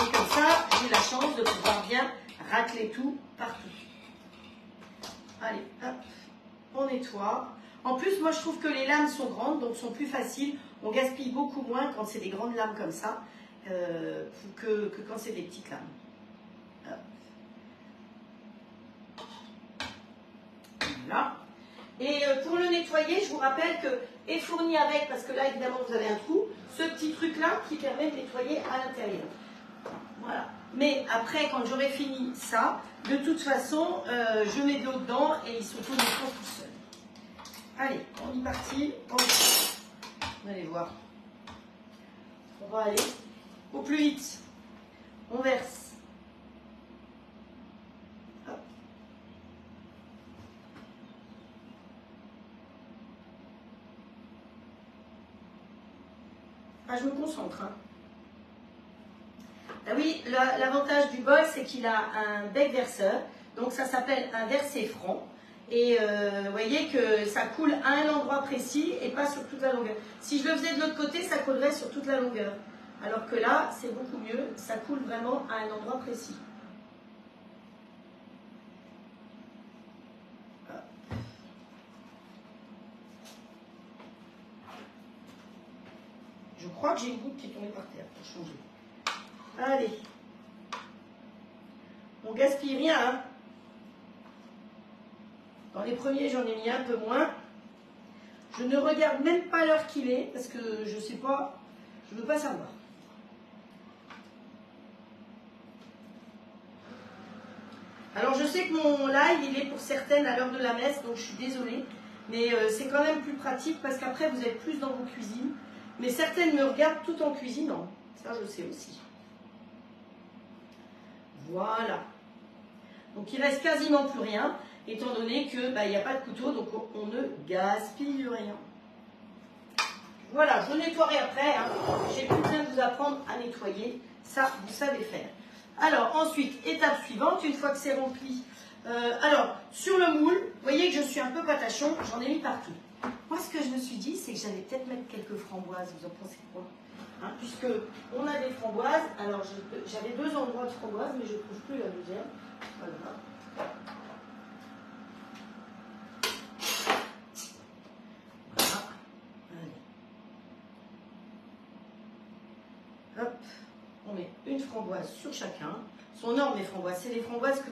Et comme ça, j'ai la chance de pouvoir bien racler tout partout. Allez, hop, on nettoie. En plus, moi, je trouve que les lames sont grandes, donc sont plus faciles. On gaspille beaucoup moins quand c'est des grandes lames comme ça que quand c'est des petites lames. Hop. Voilà. Et pour le nettoyer, je vous rappelle que est fourni avec, parce que là, évidemment, vous avez un trou, ce petit truc-là qui permet de nettoyer à l'intérieur. Voilà. Mais après, quand j'aurai fini ça, de toute façon, je mets de l'eau dedans et ils sont honnêtement tout seuls. Allez, on est parti. Vous allez voir. On va aller au plus vite. On verse. Hop. Ah, je me concentre. Hein. Ah oui, l'avantage du bol, c'est qu'il a un bec verseur. Donc ça s'appelle un versé franc. Et vous voyez que ça coule à un endroit précis et pas sur toute la longueur. Si je le faisais de l'autre côté, ça coulerait sur toute la longueur. Alors que là, c'est beaucoup mieux. Ça coule vraiment à un endroit précis. Je crois que j'ai une goutte qui est tombée par terre pour changer. Allez. On gaspille rien, hein. Dans les premiers, j'en ai mis un peu moins. Je ne regarde même pas l'heure qu'il est parce que je ne sais pas, je ne veux pas savoir. Alors je sais que mon live, il est pour certaines à l'heure de la messe, donc je suis désolée. Mais c'est quand même plus pratique parce qu'après, vous êtes plus dans vos cuisines. Mais certaines me regardent tout en cuisinant. Ça, je sais aussi. Voilà. Donc il reste quasiment plus rien, étant donné que il n'y a pas de couteau, donc on ne gaspille rien. Voilà, je nettoierai après. Hein. J'ai plus besoin de vous apprendre à nettoyer. Ça, vous savez faire. Alors, ensuite, étape suivante, une fois que c'est rempli. Alors, sur le moule, vous voyez que je suis un peu patachon, j'en ai mis partout. Moi, ce que je me suis dit, c'est que j'allais peut-être mettre quelques framboises. Vous en pensez quoi? Hein, puisque on a des framboises. Alors, j'avais 2 endroits de framboises, mais je ne trouve plus la deuxième. Voilà. Voilà. Allez. Hop. On met une framboise sur chacun. Sont énormes les framboises. C'est les framboises que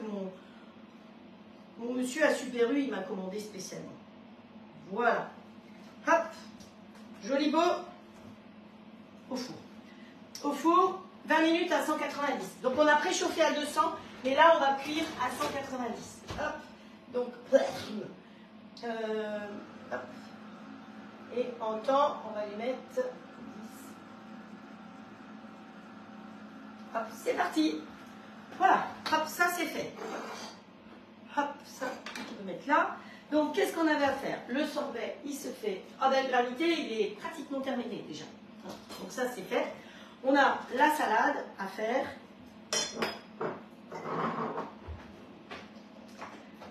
mon monsieur à Super U, il m'a commandé spécialement. Voilà. Hop. Joli beau. Au four. Au four, 20 minutes à 190. Donc on a préchauffé à 200, mais là on va cuire à 190. Hop. Donc, hop. Et en temps, on va les mettre 10. Hop, c'est parti. Voilà. Hop, ça c'est fait. Hop, ça, on peut mettre là. Donc, qu'est-ce qu'on avait à faire? Le sorbet, il se fait. Ah ben, le granité, il est pratiquement terminé déjà. Donc, ça, c'est fait. On a la salade à faire.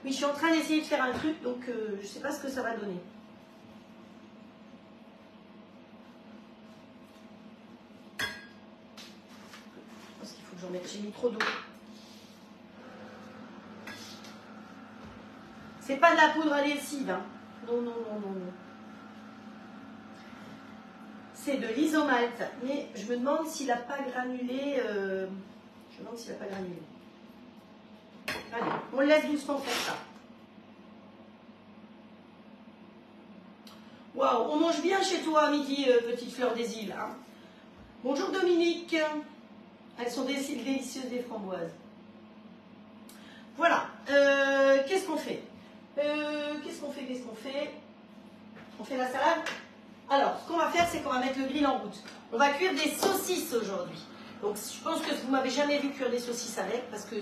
Oui, je suis en train d'essayer de faire un truc, donc je ne sais pas ce que ça va donner. Je pense qu'il faut que j'en mette. J'ai mis trop d'eau. C'est pas de la poudre à lessive, hein. Non, non, non, non, non. C'est de l'isomalt, mais je me demande s'il n'a pas granulé. Je me demande s'il n'a pas granulé. Allez, on le laisse doucement faire ça. Waouh, on mange bien chez toi à midi, petite fleur des îles. Hein. Bonjour Dominique. Elles sont délicieuses des framboises. Voilà. Qu'est-ce qu'on fait? Qu'est-ce qu'on fait? On fait la salade? Alors, ce qu'on va faire, c'est qu'on va mettre le grill en route. On va cuire des saucisses aujourd'hui. Donc, je pense que vous ne m'avez jamais vu cuire des saucisses avec, parce que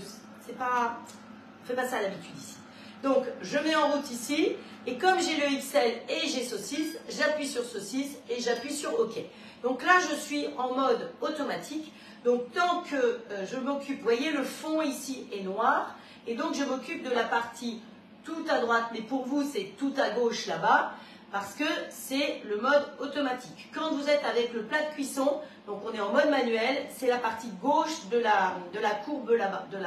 c'est pas... on ne fait pas ça à l'habitude ici. Donc, je mets en route ici, et comme j'ai le XL et j'ai saucisse, j'appuie sur saucisse et j'appuie sur OK. Donc là, je suis en mode automatique. Donc, tant que je m'occupe, vous voyez, le fond ici est noir, et donc je m'occupe de la partie tout à droite, mais pour vous, c'est tout à gauche là-bas, parce que c'est le mode automatique. Quand vous êtes avec le plat de cuisson, donc on est en mode manuel, c'est la partie gauche de la courbe là-bas, de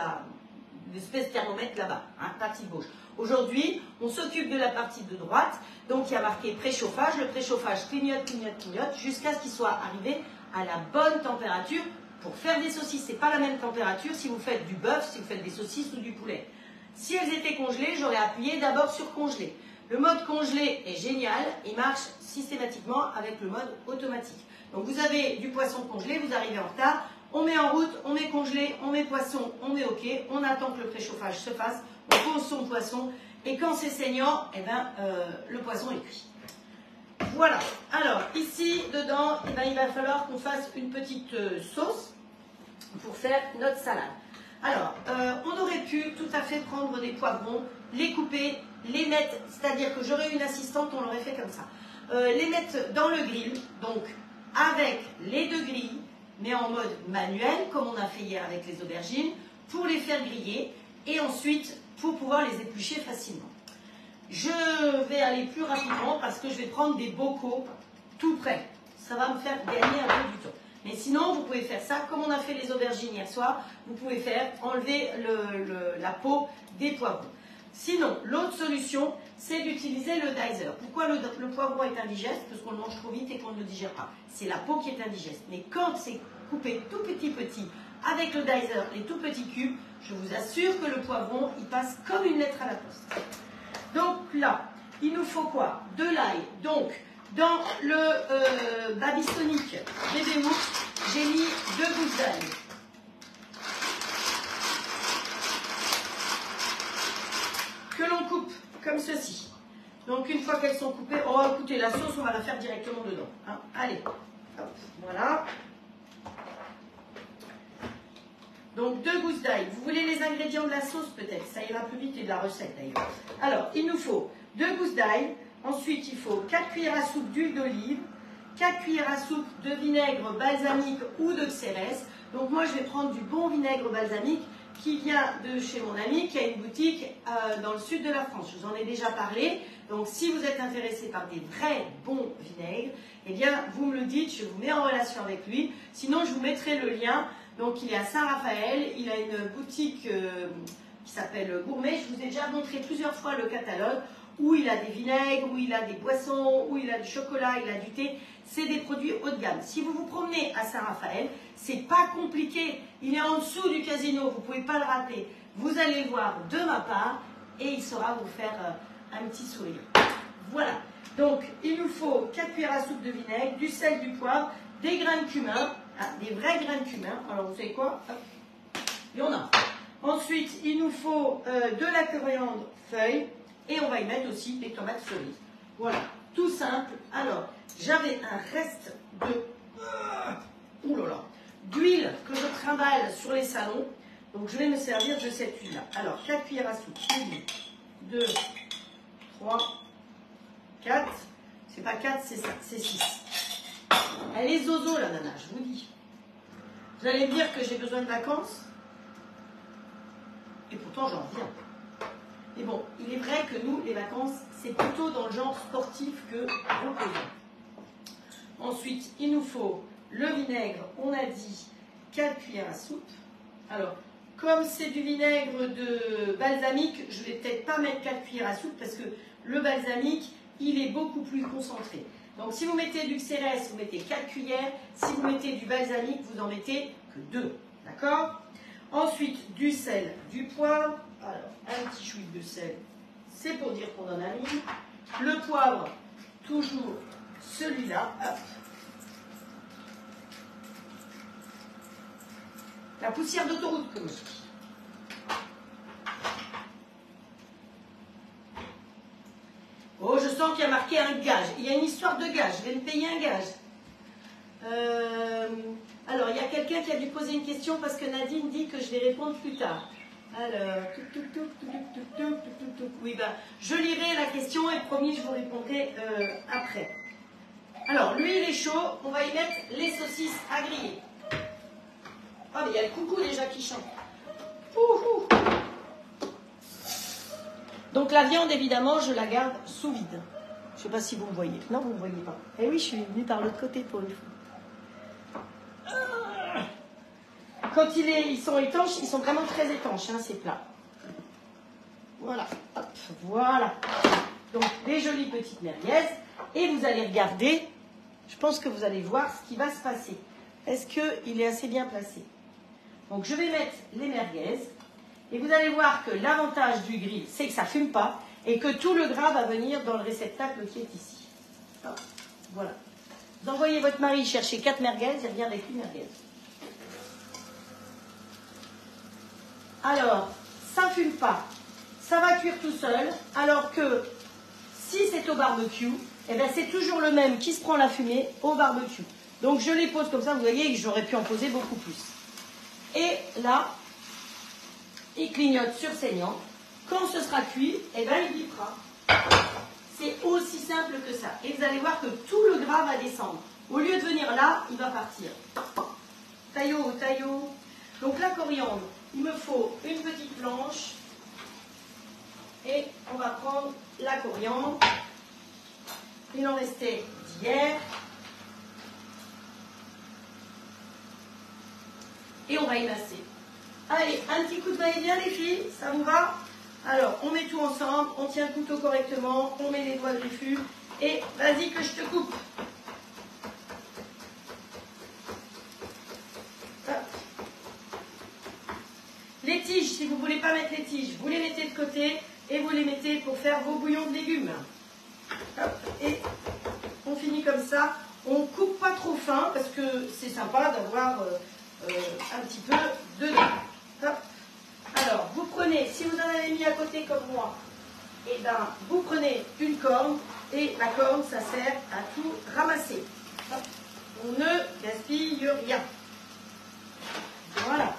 l'espèce de thermomètre là-bas, hein, partie gauche. Aujourd'hui, on s'occupe de la partie de droite, donc il y a marqué préchauffage. Le préchauffage clignote, clignote, clignote, jusqu'à ce qu'il soit arrivé à la bonne température pour faire des saucisses. C'est pas la même température si vous faites du bœuf, si vous faites des saucisses ou du poulet. Si elles étaient congelées, j'aurais appuyé d'abord sur congeler. Le mode congelé est génial, il marche systématiquement avec le mode automatique. Donc vous avez du poisson congelé, vous arrivez en retard, on met en route, on met congelé, on met poisson, on met OK, on attend que le préchauffage se fasse, on pose son poisson, et quand c'est saignant, eh ben, le poisson est cuit. Voilà, alors ici, dedans, eh ben, il va falloir qu'on fasse une petite sauce pour faire notre salade. Alors, on aurait pu tout à fait prendre des poivrons, les couper, les mettre, c'est-à-dire que j'aurais une assistante, on l'aurait fait comme ça. Les mettre dans le grill, donc avec les 2 grilles, mais en mode manuel, comme on a fait hier avec les aubergines, pour les faire griller, et ensuite pour pouvoir les éplucher facilement. Je vais aller plus rapidement parce que je vais prendre des bocaux tout prêts. Ça va me faire gagner un peu du temps. Mais sinon, vous pouvez faire ça, comme on a fait les aubergines hier soir, vous pouvez faire enlever la peau des poivrons. Sinon, l'autre solution, c'est d'utiliser le dicer. Pourquoi le poivron est indigeste? Parce qu'on le mange trop vite et qu'on ne le digère pas. C'est la peau qui est indigeste. Mais quand c'est coupé tout petit, avec le dicer, les tout petits cubes, je vous assure que le poivron, il passe comme une lettre à la poste. Donc là, il nous faut quoi? De l'ail. Donc, dans le Babysonic Bébé Ours, j'ai mis 2 gousses d'ail. Que l'on coupe comme ceci. Donc une fois qu'elles sont coupées, oh écoutez, la sauce, on va la faire directement dedans. Hein. Allez, hop, voilà. Donc 2 gousses d'ail. Vous voulez les ingrédients de la sauce peut-être? Ça ira plus vite et de la recette d'ailleurs. Alors, il nous faut 2 gousses d'ail. Ensuite, il faut 4 cuillères à soupe d'huile d'olive, 4 cuillères à soupe de vinaigre balsamique ou de xérès. Donc moi, je vais prendre du bon vinaigre balsamique qui vient de chez mon ami qui a une boutique dans le sud de la France. Je vous en ai déjà parlé. Donc si vous êtes intéressé par des vrais bons vinaigres, eh bien vous me le dites, je vous mets en relation avec lui. Sinon je vous mettrai le lien. Donc il est à Saint-Raphaël, il a une boutique qui s'appelle Gourmet. Je vous ai déjà montré plusieurs fois le catalogue où il a des vinaigres, où il a des boissons, où il a du chocolat, il a du thé. C'est des produits haut de gamme. Si vous vous promenez à Saint-Raphaël, c'est pas compliqué. Il est en dessous du casino, vous ne pouvez pas le rater. Vous allez le voir de ma part et il saura vous faire un petit sourire. Voilà. Donc, il nous faut 4 cuillères à soupe de vinaigre, du sel, du poivre, des grains de cumin, des vrais grains de cumin. Alors, vous savez quoi? Hop. Il y en a. Ensuite, il nous faut de la coriandre feuille et on va y mettre aussi des tomates cerises. Voilà. Tout simple. Alors, j'avais un reste d'huile que je trimballe sur les salons. Donc, je vais me servir de cette huile-là. Alors, 4 cuillères à soupe. 1, 2, 3, 4. C'est pas 4, c'est 5, c'est 6. Elle est zozo, la nana, je vous dis. Vous allez me dire que j'ai besoin de vacances. Et pourtant, j'en reviens. Mais bon, il est vrai que nous, les vacances, c'est plutôt dans le genre sportif que reposant. Ensuite, il nous faut le vinaigre, on a dit 4 cuillères à soupe. Alors, comme c'est du vinaigre de balsamique, je ne vais peut-être pas mettre 4 cuillères à soupe parce que le balsamique, il est beaucoup plus concentré. Donc, si vous mettez du xérès, vous mettez 4 cuillères. Si vous mettez du balsamique, vous en mettez que 2. D'accord? Ensuite, du sel, du poivre. Alors, un petit chouït de sel, c'est pour dire qu'on en a mis. Le poivre, toujours celui-là. Hop. La poussière d'autoroute, comme je dis. Oh, je sens qu'il y a marqué un gage. Il y a une histoire de gage. Je vais me payer un gage. Alors, il y a quelqu'un qui a dû poser une question parce que Nadine dit que je vais répondre plus tard. Alors, oui, ben, je lirai la question et promis, je vous répondrai après. Alors, l'huile est chaude. On va y mettre les saucisses à griller. Ah, mais il y a le coucou déjà qui chante. Ouhou. Donc la viande, évidemment, je la garde sous vide. Je ne sais pas si vous me voyez. Non, vous ne me voyez pas. Eh oui, je suis venue par l'autre côté pour une fois. Quand ils sont étanches, ils sont vraiment très étanches, hein, ces plats. Voilà. Hop, voilà. Donc, des jolies petites merguez. Et vous allez regarder. Je pense que vous allez voir ce qui va se passer. Est-ce qu'il est assez bien placé? Donc, je vais mettre les merguez. Et vous allez voir que l'avantage du grill, c'est que ça ne fume pas et que tout le gras va venir dans le réceptacle qui est ici. Hop, voilà. Vous envoyez votre mari chercher 4 merguez, il revient avec une merguez. Alors, ça ne fume pas. Ça va cuire tout seul. Alors que si c'est au barbecue, eh bien c'est toujours le même qui se prend la fumée au barbecue. Donc je les pose comme ça, vous voyez que j'aurais pu en poser beaucoup plus. Et là, il clignote sur saignant. Quand ce sera cuit, eh ben, il bipera. C'est aussi simple que ça. Et vous allez voir que tout le gras va descendre. Au lieu de venir là, il va partir. Taillot, taillot. Donc la coriandre, il me faut une petite planche. Et on va prendre la coriandre. Il en restait d'hier. Et on va y masser. Allez, un petit coup de va-et-vient les filles, ça vous va? Alors, on met tout ensemble, on tient le couteau correctement, on met les doigts griffus et vas-y que je te coupe. Hop. Les tiges, si vous ne voulez pas mettre les tiges, vous les mettez de côté. et vous les mettez pour faire vos bouillons de légumes. Hop, et on finit comme ça. On coupe pas trop fin parce que c'est sympa d'avoir un petit peu dedans. Hop. Alors, vous prenez, si vous en avez mis à côté comme moi, et ben, vous prenez une corne et la corne, ça sert à tout ramasser. Hop. On ne gaspille rien. Voilà.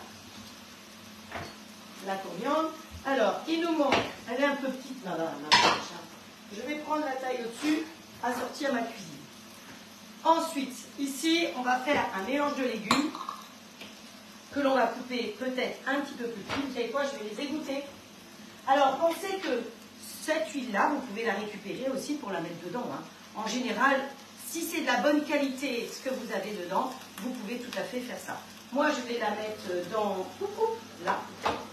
La coriandre. Alors, il nous manque, elle est un peu petite, ma planche. Je vais prendre la taille au-dessus, assortie à ma cuisine. Ensuite, ici, on va faire un mélange de légumes que l'on va couper peut-être un petit peu plus petit. Vous savez quoi, je vais les égoutter. Alors, pensez que cette huile-là, vous pouvez la récupérer aussi pour la mettre dedans. Hein. En général, si c'est de la bonne qualité ce que vous avez dedans, vous pouvez tout à fait faire ça. Moi, je vais la mettre dans... Là,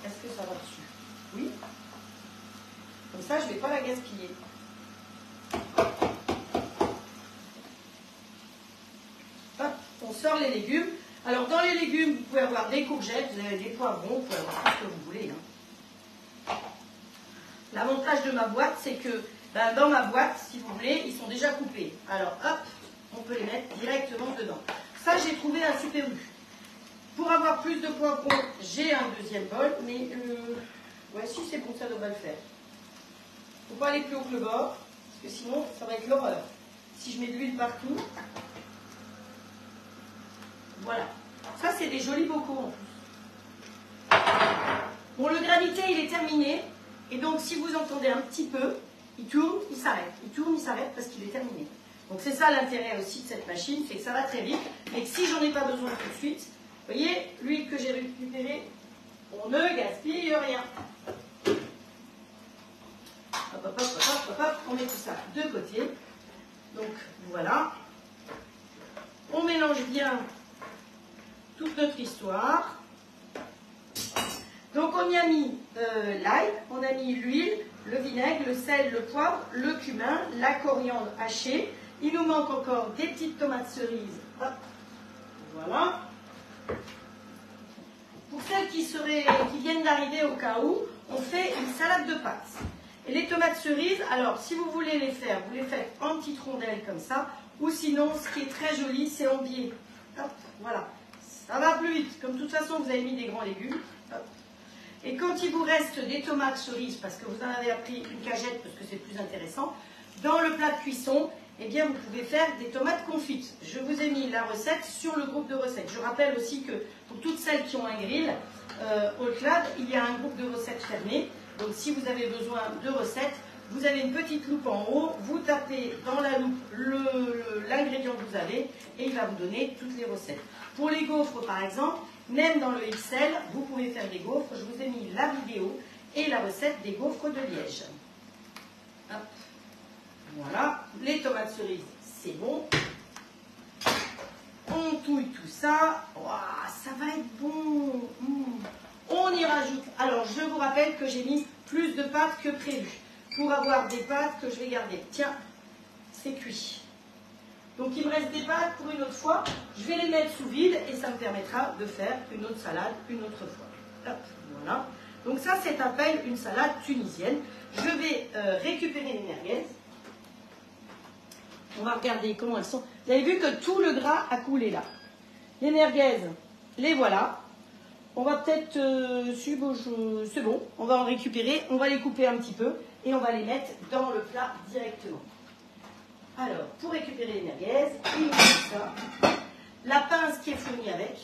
est-ce que ça va dessus? Oui. Comme ça, je ne vais pas la gaspiller. Hop, on sort les légumes. Alors, dans les légumes, vous pouvez avoir des courgettes, vous avez des poivrons, vous pouvez avoir tout ce que vous voulez. Hein. L'avantage de ma boîte, c'est que ben, dans ma boîte, si vous voulez, ils sont déjà coupés. Alors, hop, on peut les mettre directement dedans. Ça, j'ai trouvé un super U. Pour avoir plus de poivrons, j'ai un deuxième bol, mais ouais, si c'est bon, ça devrait le faire. Il ne faut pas aller plus haut que le bord, parce que sinon, ça va être l'horreur. Si je mets de l'huile partout, voilà. Ça, c'est des jolis bocaux en plus. Bon, le granité, il est terminé. Et donc, si vous entendez un petit peu, il tourne, il s'arrête. Il tourne, il s'arrête parce qu'il est terminé. Donc, c'est ça l'intérêt aussi de cette machine, c'est que ça va très vite. Mais que si j'en ai pas besoin tout de suite, vous voyez, l'huile que j'ai récupérée, on ne gaspille rien. Hop, hop, hop, hop, hop, hop, on met tout ça de côté. Donc, voilà. On mélange bien toute notre histoire. Donc on y a mis l'ail, on a mis l'huile, le vinaigre, le sel, le poivre, le cumin, la coriandre hachée. Il nous manque encore des petites tomates cerises. Hop. Voilà. Pour celles qui viennent d'arriver au cas où, on fait une salade de pâtes. Et les tomates cerises, alors si vous voulez les faire, vous les faites en petites rondelles comme ça, ou sinon ce qui est très joli, c'est en biais. Hop, voilà. Ça va plus vite. Comme de toute façon, vous avez mis des grands légumes. Hop. Et quand il vous reste des tomates cerises, parce que vous en avez appris une cagette, parce que c'est plus intéressant, dans le plat de cuisson, eh bien, vous pouvez faire des tomates confites. Je vous ai mis la recette sur le groupe de recettes. Je rappelle aussi que pour toutes celles qui ont un grill, au CLAD, il y a un groupe de recettes fermé. Donc, si vous avez besoin de recettes, vous avez une petite loupe en haut, vous tapez dans la loupe l'ingrédient que vous avez et il va vous donner toutes les recettes. Pour les gaufres, par exemple, même dans le XL, vous pouvez faire des gaufres. Je vous ai mis la vidéo et la recette des gaufres de Liège. Hop. Voilà, les tomates cerises, c'est bon. On touille tout ça. Ouah, ça va être bon. On y rajoute. Alors, je vous rappelle que j'ai mis plus de pâtes que prévu pour avoir des pâtes que je vais garder. Tiens, c'est cuit. Donc, il me reste des pâtes pour une autre fois. Je vais les mettre sous vide et ça me permettra de faire une autre salade une autre fois. Hop, voilà. Donc, ça, c'est appelé une salade tunisienne. Je vais récupérer les merguez. On va regarder comment elles sont. Vous avez vu que tout le gras a coulé là. Les merguez, les voilà. On va peut-être... c'est bon, on va en récupérer. On va les couper un petit peu et on va les mettre dans le plat directement. Alors, pour récupérer les merguez, il nous faut ça. La pince qui est fournie avec.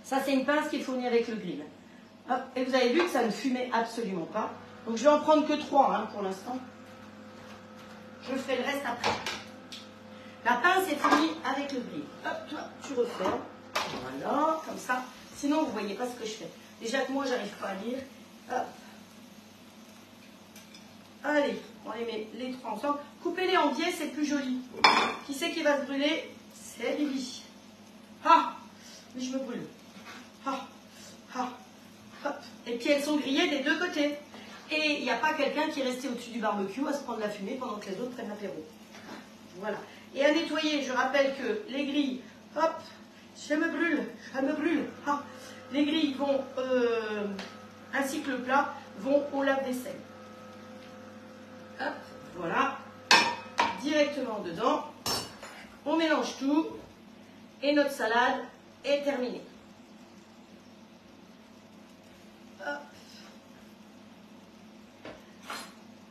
Ça, c'est une pince qui est fournie avec le grill. Hop. Et vous avez vu que ça ne fumait absolument pas. Donc, je vais en prendre que 3 hein, pour l'instant. Je ferai le reste après. La pince est fournie avec le grill. Hop, toi, tu refermes. Voilà, comme ça. Sinon, vous ne voyez pas ce que je fais. Déjà que moi, j'arrive pas à lire. Hop. Allez, on les met les 3 ensemble. Coupez-les en biais, c'est plus joli. Qui c'est qui va se brûler? C'est Lily. Ah, mais je me brûle. Ah, ah, hop. Et puis, elles sont grillées des deux côtés. Et il n'y a pas quelqu'un qui est resté au-dessus du barbecue à se prendre la fumée pendant que les autres prennent l'apéro. Voilà. Et à nettoyer, je rappelle que les grilles, hop, je me brûle. Ah, les grilles vont, ainsi que le plat, vont au lave-vaisselle. Hop, voilà. Directement dedans. On mélange tout. Et notre salade est terminée. Hop.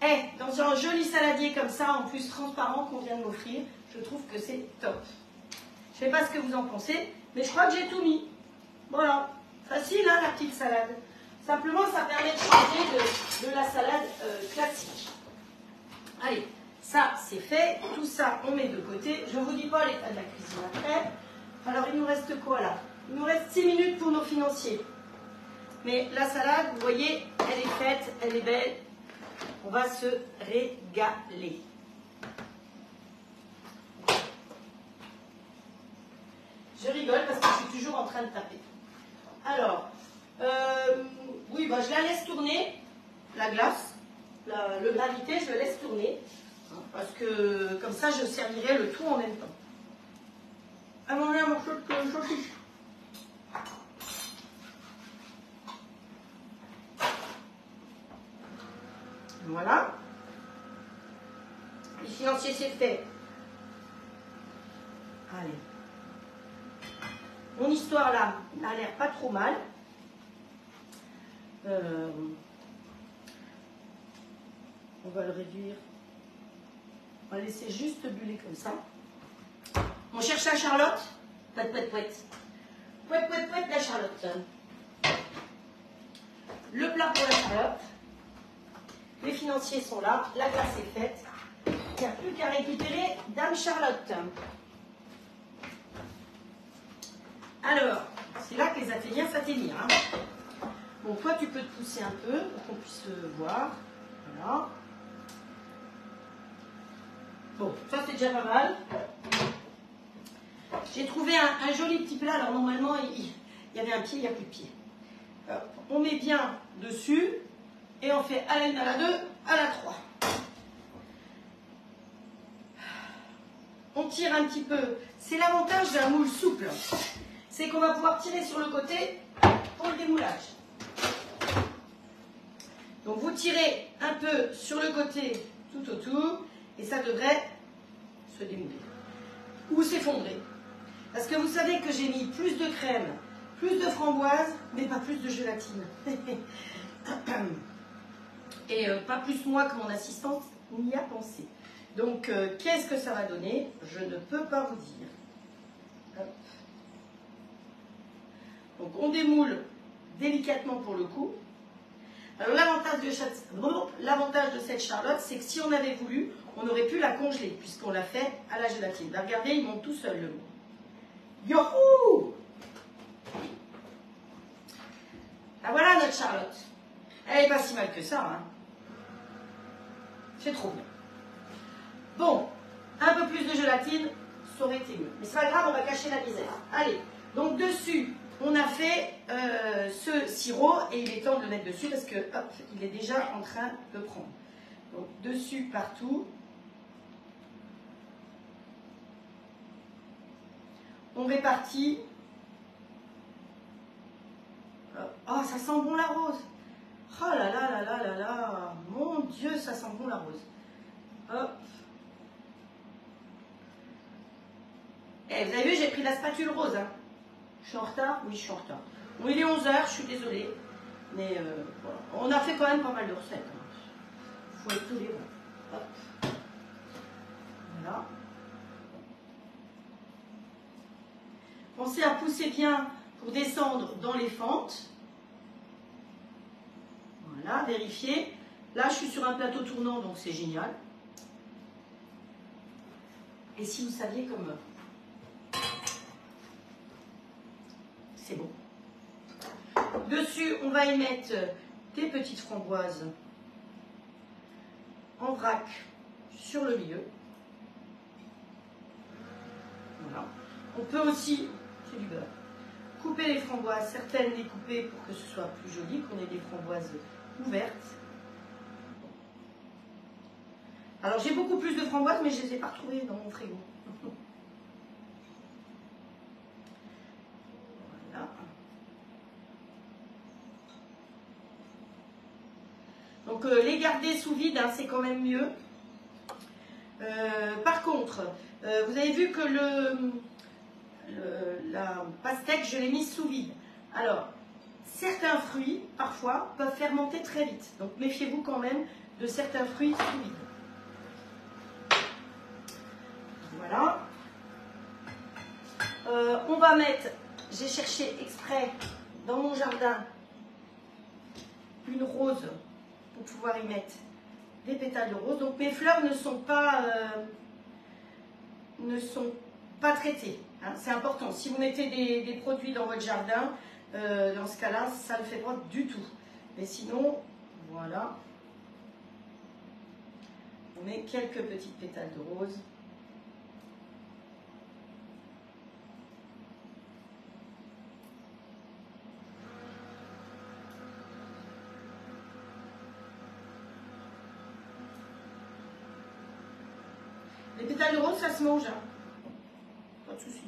Et dans un joli saladier comme ça, en plus transparent qu'on vient de m'offrir, je trouve que c'est top. Je ne sais pas ce que vous en pensez, mais je crois que j'ai tout mis. Voilà, facile hein, la petite salade. Simplement, ça permet de changer de la salade classique. Allez, ça c'est fait. Tout ça, on met de côté. Je ne vous dis pas l'état de la cuisine après. Alors, il nous reste quoi là? Il nous reste 6 minutes pour nos financiers. Mais la salade, vous voyez, elle est faite, elle est belle. On va se régaler. Je rigole parce que je suis toujours en train de taper. Alors, oui, bah, je la laisse tourner, la glace, le gravité, je le laisse tourner. Parce que comme ça, je servirai le tout en même temps. Allons-y un morceau de saucisse. Voilà. Les financiers, c'est fait. Allez. Mon histoire là a l'air pas trop mal. On va le réduire. On va laisser juste buller comme ça. On cherche la Charlotte. Pouet, pouet, pouet. Pouet, pouet, pouet, la Charlotte. Le plat pour la Charlotte. Les financiers sont là. La glace est faite. Il n'y a plus qu'à récupérer Dame Charlotte. Alors, c'est là que les Athéniens s'atteignirent. Hein. Bon, toi, tu peux te pousser un peu pour qu'on puisse voir. Voilà. Bon, ça, c'est déjà pas mal. J'ai trouvé un joli petit plat. Alors, normalement, il y avait un pied, il n'y a plus de pied. On met bien dessus et on fait à la 2, à la 3. On tire un petit peu. C'est l'avantage d'un moule souple. C'est qu'on va pouvoir tirer sur le côté pour le démoulage. Donc vous tirez un peu sur le côté tout autour et ça devrait se démouler ou s'effondrer. Parce que vous savez que j'ai mis plus de crème, plus de framboise, mais pas plus de gélatine. Et pas plus moi que mon assistante n'y a pensé. Donc qu'est-ce que ça va donner? Je ne peux pas vous dire. Hop. Donc on démoule délicatement pour le coup. Alors l'avantage de cette Charlotte, c'est que si on avait voulu, on aurait pu la congeler, puisqu'on l'a fait à la gélatine. Là, regardez, il monte tout seul le mot. Youhou! Ah voilà notre Charlotte. Elle n'est pas si mal que ça. Hein. C'est trop bien. Bon, un peu plus de gélatine, ça aurait été mieux. Mais c'est pas grave, on va cacher la misère. Allez, donc dessus, on a fait ce sirop et il est temps de le mettre dessus parce que hop, il est déjà en train de prendre. Donc dessus partout. On répartit. Oh, ça sent bon la rose. Oh là là là là là là. Mon Dieu, ça sent bon la rose. Hop. Et vous avez vu, j'ai pris la spatule rose. Hein. Je suis en retard? Oui, je suis en retard. Bon, il est 11h, je suis désolée. Mais voilà. On a fait quand même pas mal de recettes. Il faut être tolérant. Hop. Voilà. Pensez à pousser bien pour descendre dans les fentes. Voilà, vérifiez. Là, je suis sur un plateau tournant, donc c'est génial. Et si vous saviez comme... C'est bon. Dessus, on va y mettre des petites framboises en vrac sur le milieu. Voilà. On peut aussi, c'est du beurre, couper les framboises, certaines les couper pour que ce soit plus joli, qu'on ait des framboises ouvertes. Alors j'ai beaucoup plus de framboises, mais je ne les ai pas retrouvées dans mon frigo. Voilà. Donc les garder sous vide, hein, c'est quand même mieux. Par contre, vous avez vu que la pastèque, je l'ai mise sous vide. Alors, certains fruits, parfois, peuvent fermenter très vite. Donc méfiez-vous quand même de certains fruits sous vide. Voilà. On va mettre, j'ai cherché exprès dans mon jardin une rose pour pouvoir y mettre des pétales de rose. Donc mes fleurs ne sont pas traitées. Hein. C'est important. Si vous mettez des produits dans votre jardin, dans ce cas-là, ça ne le fait pas du tout. Mais sinon, voilà. On met quelques petites pétales de rose. Les pétales de rose, ça se mange. Hein. Pas de souci.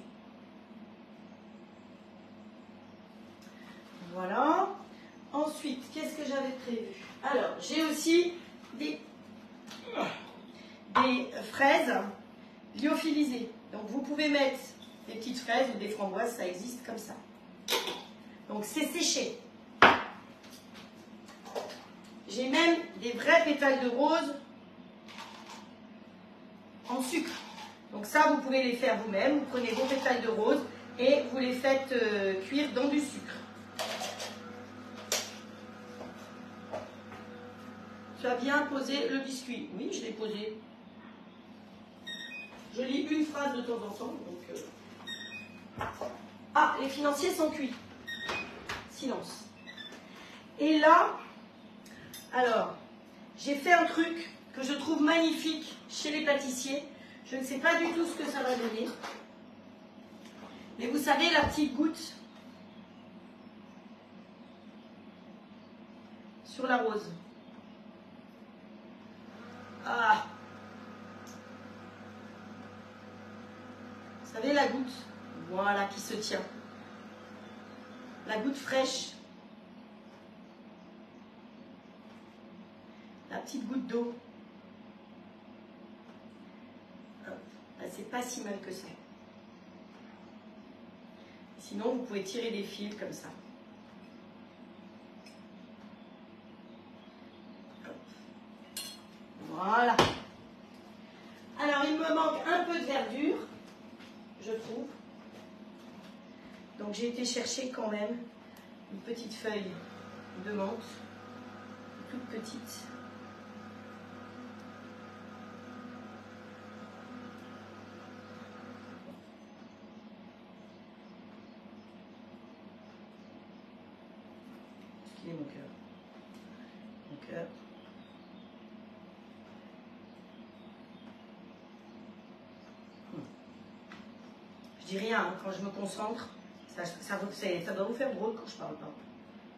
Voilà. Ensuite, qu'est-ce que j'avais prévu? Alors, j'ai aussi des fraises lyophilisées. Donc, vous pouvez mettre des petites fraises ou des framboises, ça existe comme ça. Donc, c'est séché. J'ai même des vrais pétales de rose en sucre. Donc ça, vous pouvez les faire vous-même. Vous prenez vos pétales de rose et vous les faites cuire dans du sucre. Tu as bien posé le biscuit? Oui, je l'ai posé. Je lis une phrase de temps en temps. Donc, Ah, les financiers sont cuits. Silence. Et là, alors, j'ai fait un truc que je trouve magnifique chez les pâtissiers. Je ne sais pas du tout ce que ça va donner. Mais vous savez, la petite goutte sur la rose. Ah! Vous savez, la goutte, voilà, qui se tient. La goutte fraîche. La petite goutte d'eau. C'est pas si mal que ça. Sinon, vous pouvez tirer des fils comme ça. Voilà. Alors, il me manque un peu de verdure, je trouve. Donc, j'ai été chercher quand même une petite feuille de menthe, toute petite. Mon cœur. Mon cœur. Je dis rien, hein, quand je me concentre, ça doit vous faire drôle quand je parle pas.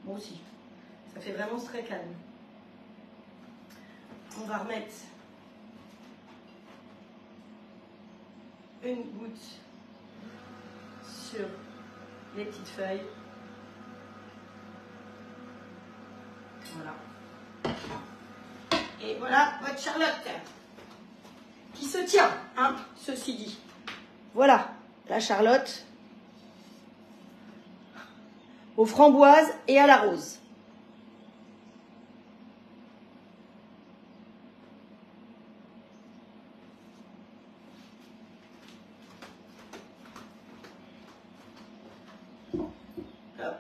Moi aussi. Ça fait vraiment très calme. On va remettre une goutte sur les petites feuilles. Voilà. Et voilà votre Charlotte qui se tient, hein, ceci dit. Voilà la Charlotte aux framboises et à la rose. Hop.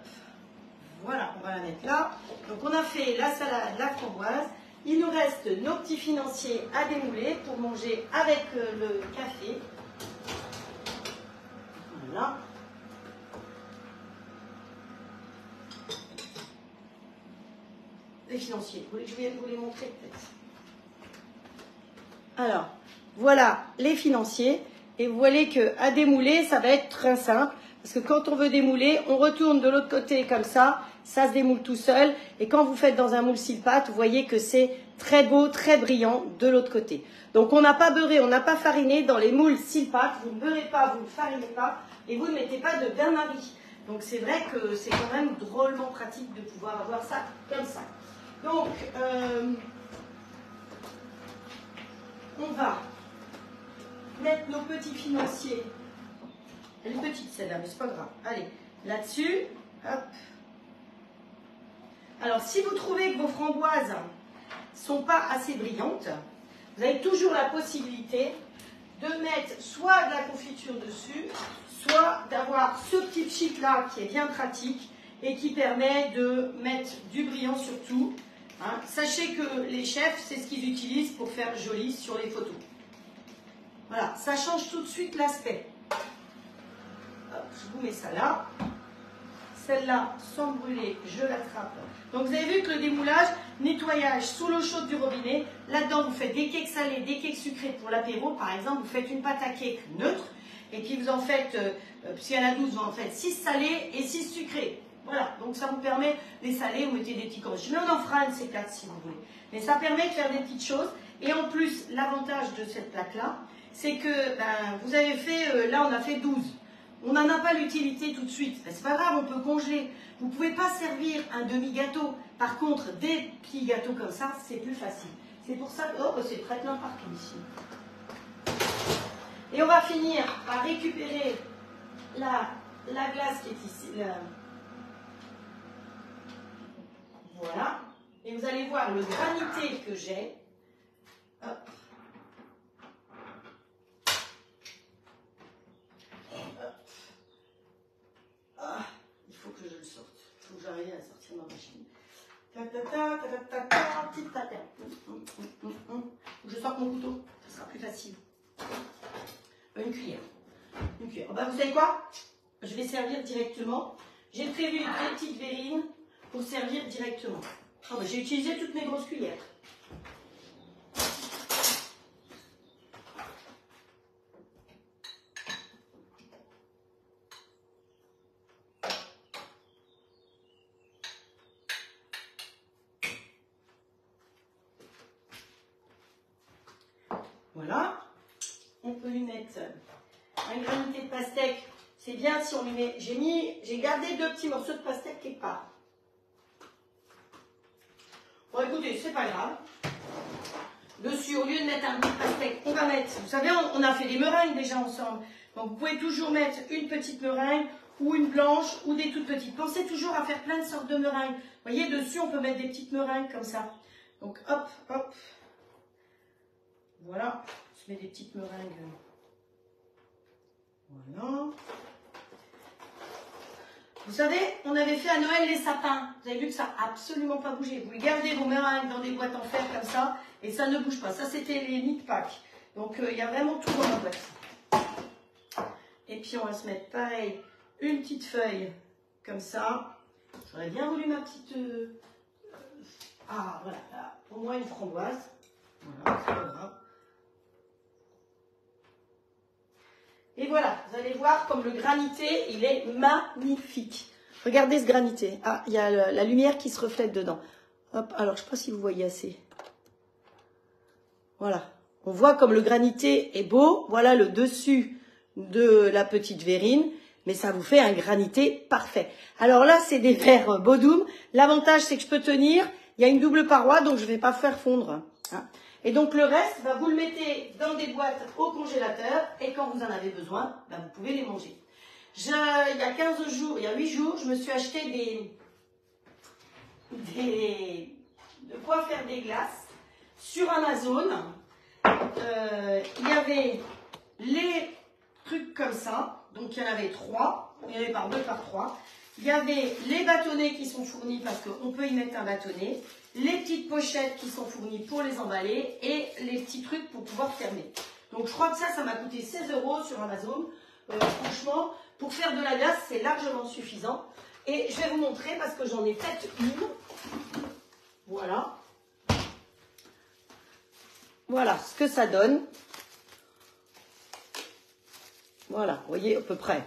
Voilà, on va la mettre là. Donc on a fait la salade, la framboise. Il nous reste nos petits financiers à démouler pour manger avec le café. Voilà. Les financiers, vous voulez que je vienne vous les montrer peut-être? Alors, voilà les financiers. Et vous voyez qu'à démouler, ça va être très simple. Parce que quand on veut démouler, on retourne de l'autre côté comme ça se démoule tout seul. Et quand vous faites dans un moule Silpat, vous voyez que c'est très beau, très brillant de l'autre côté. Donc on n'a pas beurré, on n'a pas fariné dans les moules Silpat. Vous ne beurrez pas, vous ne farinez pas et vous ne mettez pas de bain-marie. Donc c'est vrai que c'est quand même drôlement pratique de pouvoir avoir ça comme ça. Donc, on va mettre nos petits financiers. Elle est petite celle-là, mais c'est pas grave. Allez, là-dessus, hop. Alors, si vous trouvez que vos framboises ne sont pas assez brillantes, vous avez toujours la possibilité de mettre soit de la confiture dessus, soit d'avoir ce petit pchit là qui est bien pratique et qui permet de mettre du brillant sur tout. Hein. Sachez que les chefs, c'est ce qu'ils utilisent pour faire joli sur les photos. Voilà, ça change tout de suite l'aspect. Je vous mets ça là. Celle-là, sans brûler, je l'attrape. Donc vous avez vu que le démoulage, nettoyage sous l'eau chaude du robinet. Là-dedans, vous faites des cakes salés, des cakes sucrés pour l'apéro. Par exemple, vous faites une pâte à cake neutre. Et puis vous en faites, puisqu'il y en a 12, vous en faites 6 salés et 6 sucrés. Voilà, donc ça vous permet, les salés, vous mettez des petits corps. Je en fera un de ces 4 si vous voulez. Mais ça permet de faire des petites choses. Et en plus, l'avantage de cette plaque-là, c'est que vous avez fait, là on a fait 12. On n'en a pas l'utilité tout de suite. Ben, c'est pas grave, on peut congeler. Vous ne pouvez pas servir un demi-gâteau. Par contre, des petits gâteaux comme ça, c'est plus facile. C'est pour ça que c'est très plein partout ici. Et on va finir par récupérer la glace qui est ici. Voilà. Et vous allez voir le granité que j'ai. Hop. Il faut que je le sorte. Il faut que j'arrive à sortir ma machine. Petite patate. Je sors mon couteau. Ça sera plus facile. Une cuillère. Une cuillère. Oh, bah, vous savez quoi? Je vais servir directement. J'ai prévu des petites verrines pour servir directement. Oh, bah, j'ai utilisé toutes mes grosses cuillères. Voilà, on peut lui mettre un granité de pastèque. C'est bien si on lui met. J'ai gardé 2 petits morceaux de pastèque quelque part. Bon, écoutez, c'est pas grave. Dessus, au lieu de mettre un petit pastèque, on va mettre. Vous savez, on a fait des meringues déjà ensemble. Donc, vous pouvez toujours mettre une petite meringue ou une blanche ou des toutes petites. Pensez toujours à faire plein de sortes de meringues. Vous voyez, dessus, on peut mettre des petites meringues comme ça. Donc, hop, hop. Voilà, je mets des petites meringues. Voilà. Vous savez, on avait fait à Noël les sapins. Vous avez vu que ça n'a absolument pas bougé. Vous gardez vos meringues dans des boîtes en fer comme ça et ça ne bouge pas. Ça, c'était les Knit Pack. Donc, il y a vraiment tout dans la boîte. Et puis, on va se mettre pareil, une petite feuille comme ça. J'aurais bien voulu ma petite... voilà, là, au moins une framboise. Voilà, c'est pas grave. Et voilà, vous allez voir comme le granité, il est magnifique. Regardez ce granité. Ah, il y a la lumière qui se reflète dedans. Hop, alors je ne sais pas si vous voyez assez. Voilà. On voit comme le granité est beau. Voilà le dessus de la petite verrine. Mais ça vous fait un granité parfait. Alors là, c'est des verres Bodum. L'avantage, c'est que je peux tenir. Il y a une double paroi, donc je ne vais pas faire fondre. Hein. Et donc le reste, vous le mettez dans des boîtes au congélateur et quand vous en avez besoin, vous pouvez les manger. Il y a 15 jours, il y a 8 jours, je me suis acheté de quoi faire des glaces sur Amazon. Il y avait les trucs comme ça, donc il y en avait 3, il y en avait par 2 par 3. Il y avait les bâtonnets qui sont fournis parce qu'on peut y mettre un bâtonnet, les petites pochettes qui sont fournies pour les emballer et les petits trucs pour pouvoir fermer. Donc je crois que ça m'a coûté 16 € sur Amazon. Franchement, pour faire de la glace, c'est largement suffisant. Et je vais vous montrer parce que j'en ai fait une. Voilà. Voilà ce que ça donne. Voilà, vous voyez à peu près.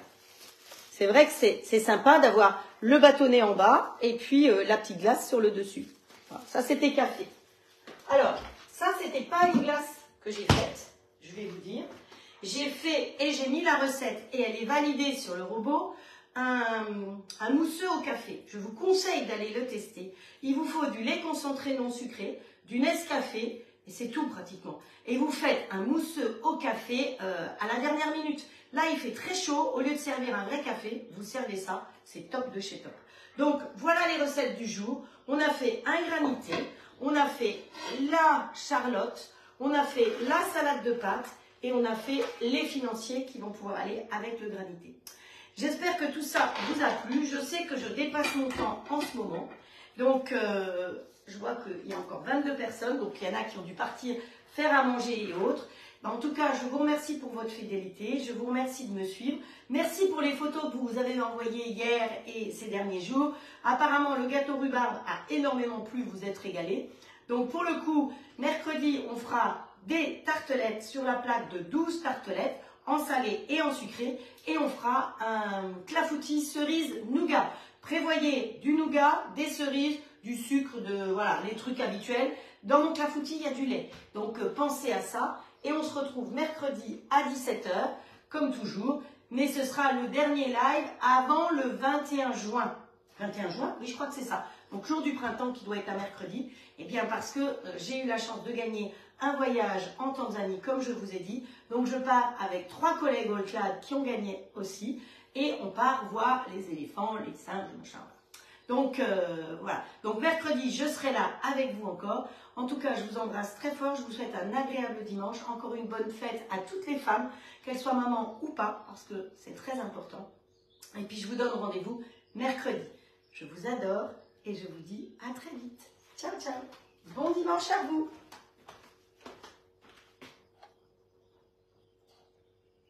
C'est vrai que c'est sympa d'avoir le bâtonnet en bas et puis la petite glace sur le dessus. Voilà, ça, c'était café. Alors, ça, c'était pas une glace que j'ai faite, je vais vous dire. J'ai fait et j'ai mis la recette et elle est validée sur le robot. un mousseux au café. Je vous conseille d'aller le tester. Il vous faut du lait concentré non sucré, du Nescafé, et c'est tout pratiquement. Et vous faites un mousseux au café à la dernière minute. Là, il fait très chaud. Au lieu de servir un vrai café, vous servez ça. C'est top de chez top. Donc, voilà les recettes du jour. On a fait un granité, on a fait la charlotte, on a fait la salade de pâtes et on a fait les financiers qui vont pouvoir aller avec le granité. J'espère que tout ça vous a plu. Je sais que je dépasse mon temps en ce moment. Donc, je vois qu'il y a encore 22 personnes. Donc, il y en a qui ont dû partir faire à manger et autres. En tout cas, je vous remercie pour votre fidélité. Je vous remercie de me suivre. Merci pour les photos que vous avez envoyées hier et ces derniers jours. Apparemment, le gâteau rhubarbe a énormément plu. Vous êtes régalés. Donc, pour le coup, mercredi, on fera des tartelettes sur la plaque de 12 tartelettes en salé et en sucré. Et on fera un clafoutis cerise nougat. Prévoyez du nougat, des cerises, du sucre, voilà, les trucs habituels. Dans mon clafoutis, il y a du lait. Donc, pensez à ça. Et on se retrouve mercredi à 17 h, comme toujours. Mais ce sera le dernier live avant le 21 juin. 21 juin? Oui, je crois que c'est ça. Donc, jour du printemps qui doit être un mercredi. Eh bien, parce que j'ai eu la chance de gagner un voyage en Tanzanie, comme je vous ai dit. Donc, je pars avec 3 collègues All Clad qui ont gagné aussi. Et on part voir les éléphants, les singes, machin. Donc, voilà. Donc, mercredi, je serai là avec vous encore. En tout cas, je vous embrasse très fort. Je vous souhaite un agréable dimanche. Encore une bonne fête à toutes les femmes, qu'elles soient mamans ou pas, parce que c'est très important. Et puis, je vous donne rendez-vous mercredi. Je vous adore et je vous dis à très vite. Ciao, ciao. Bon dimanche à vous.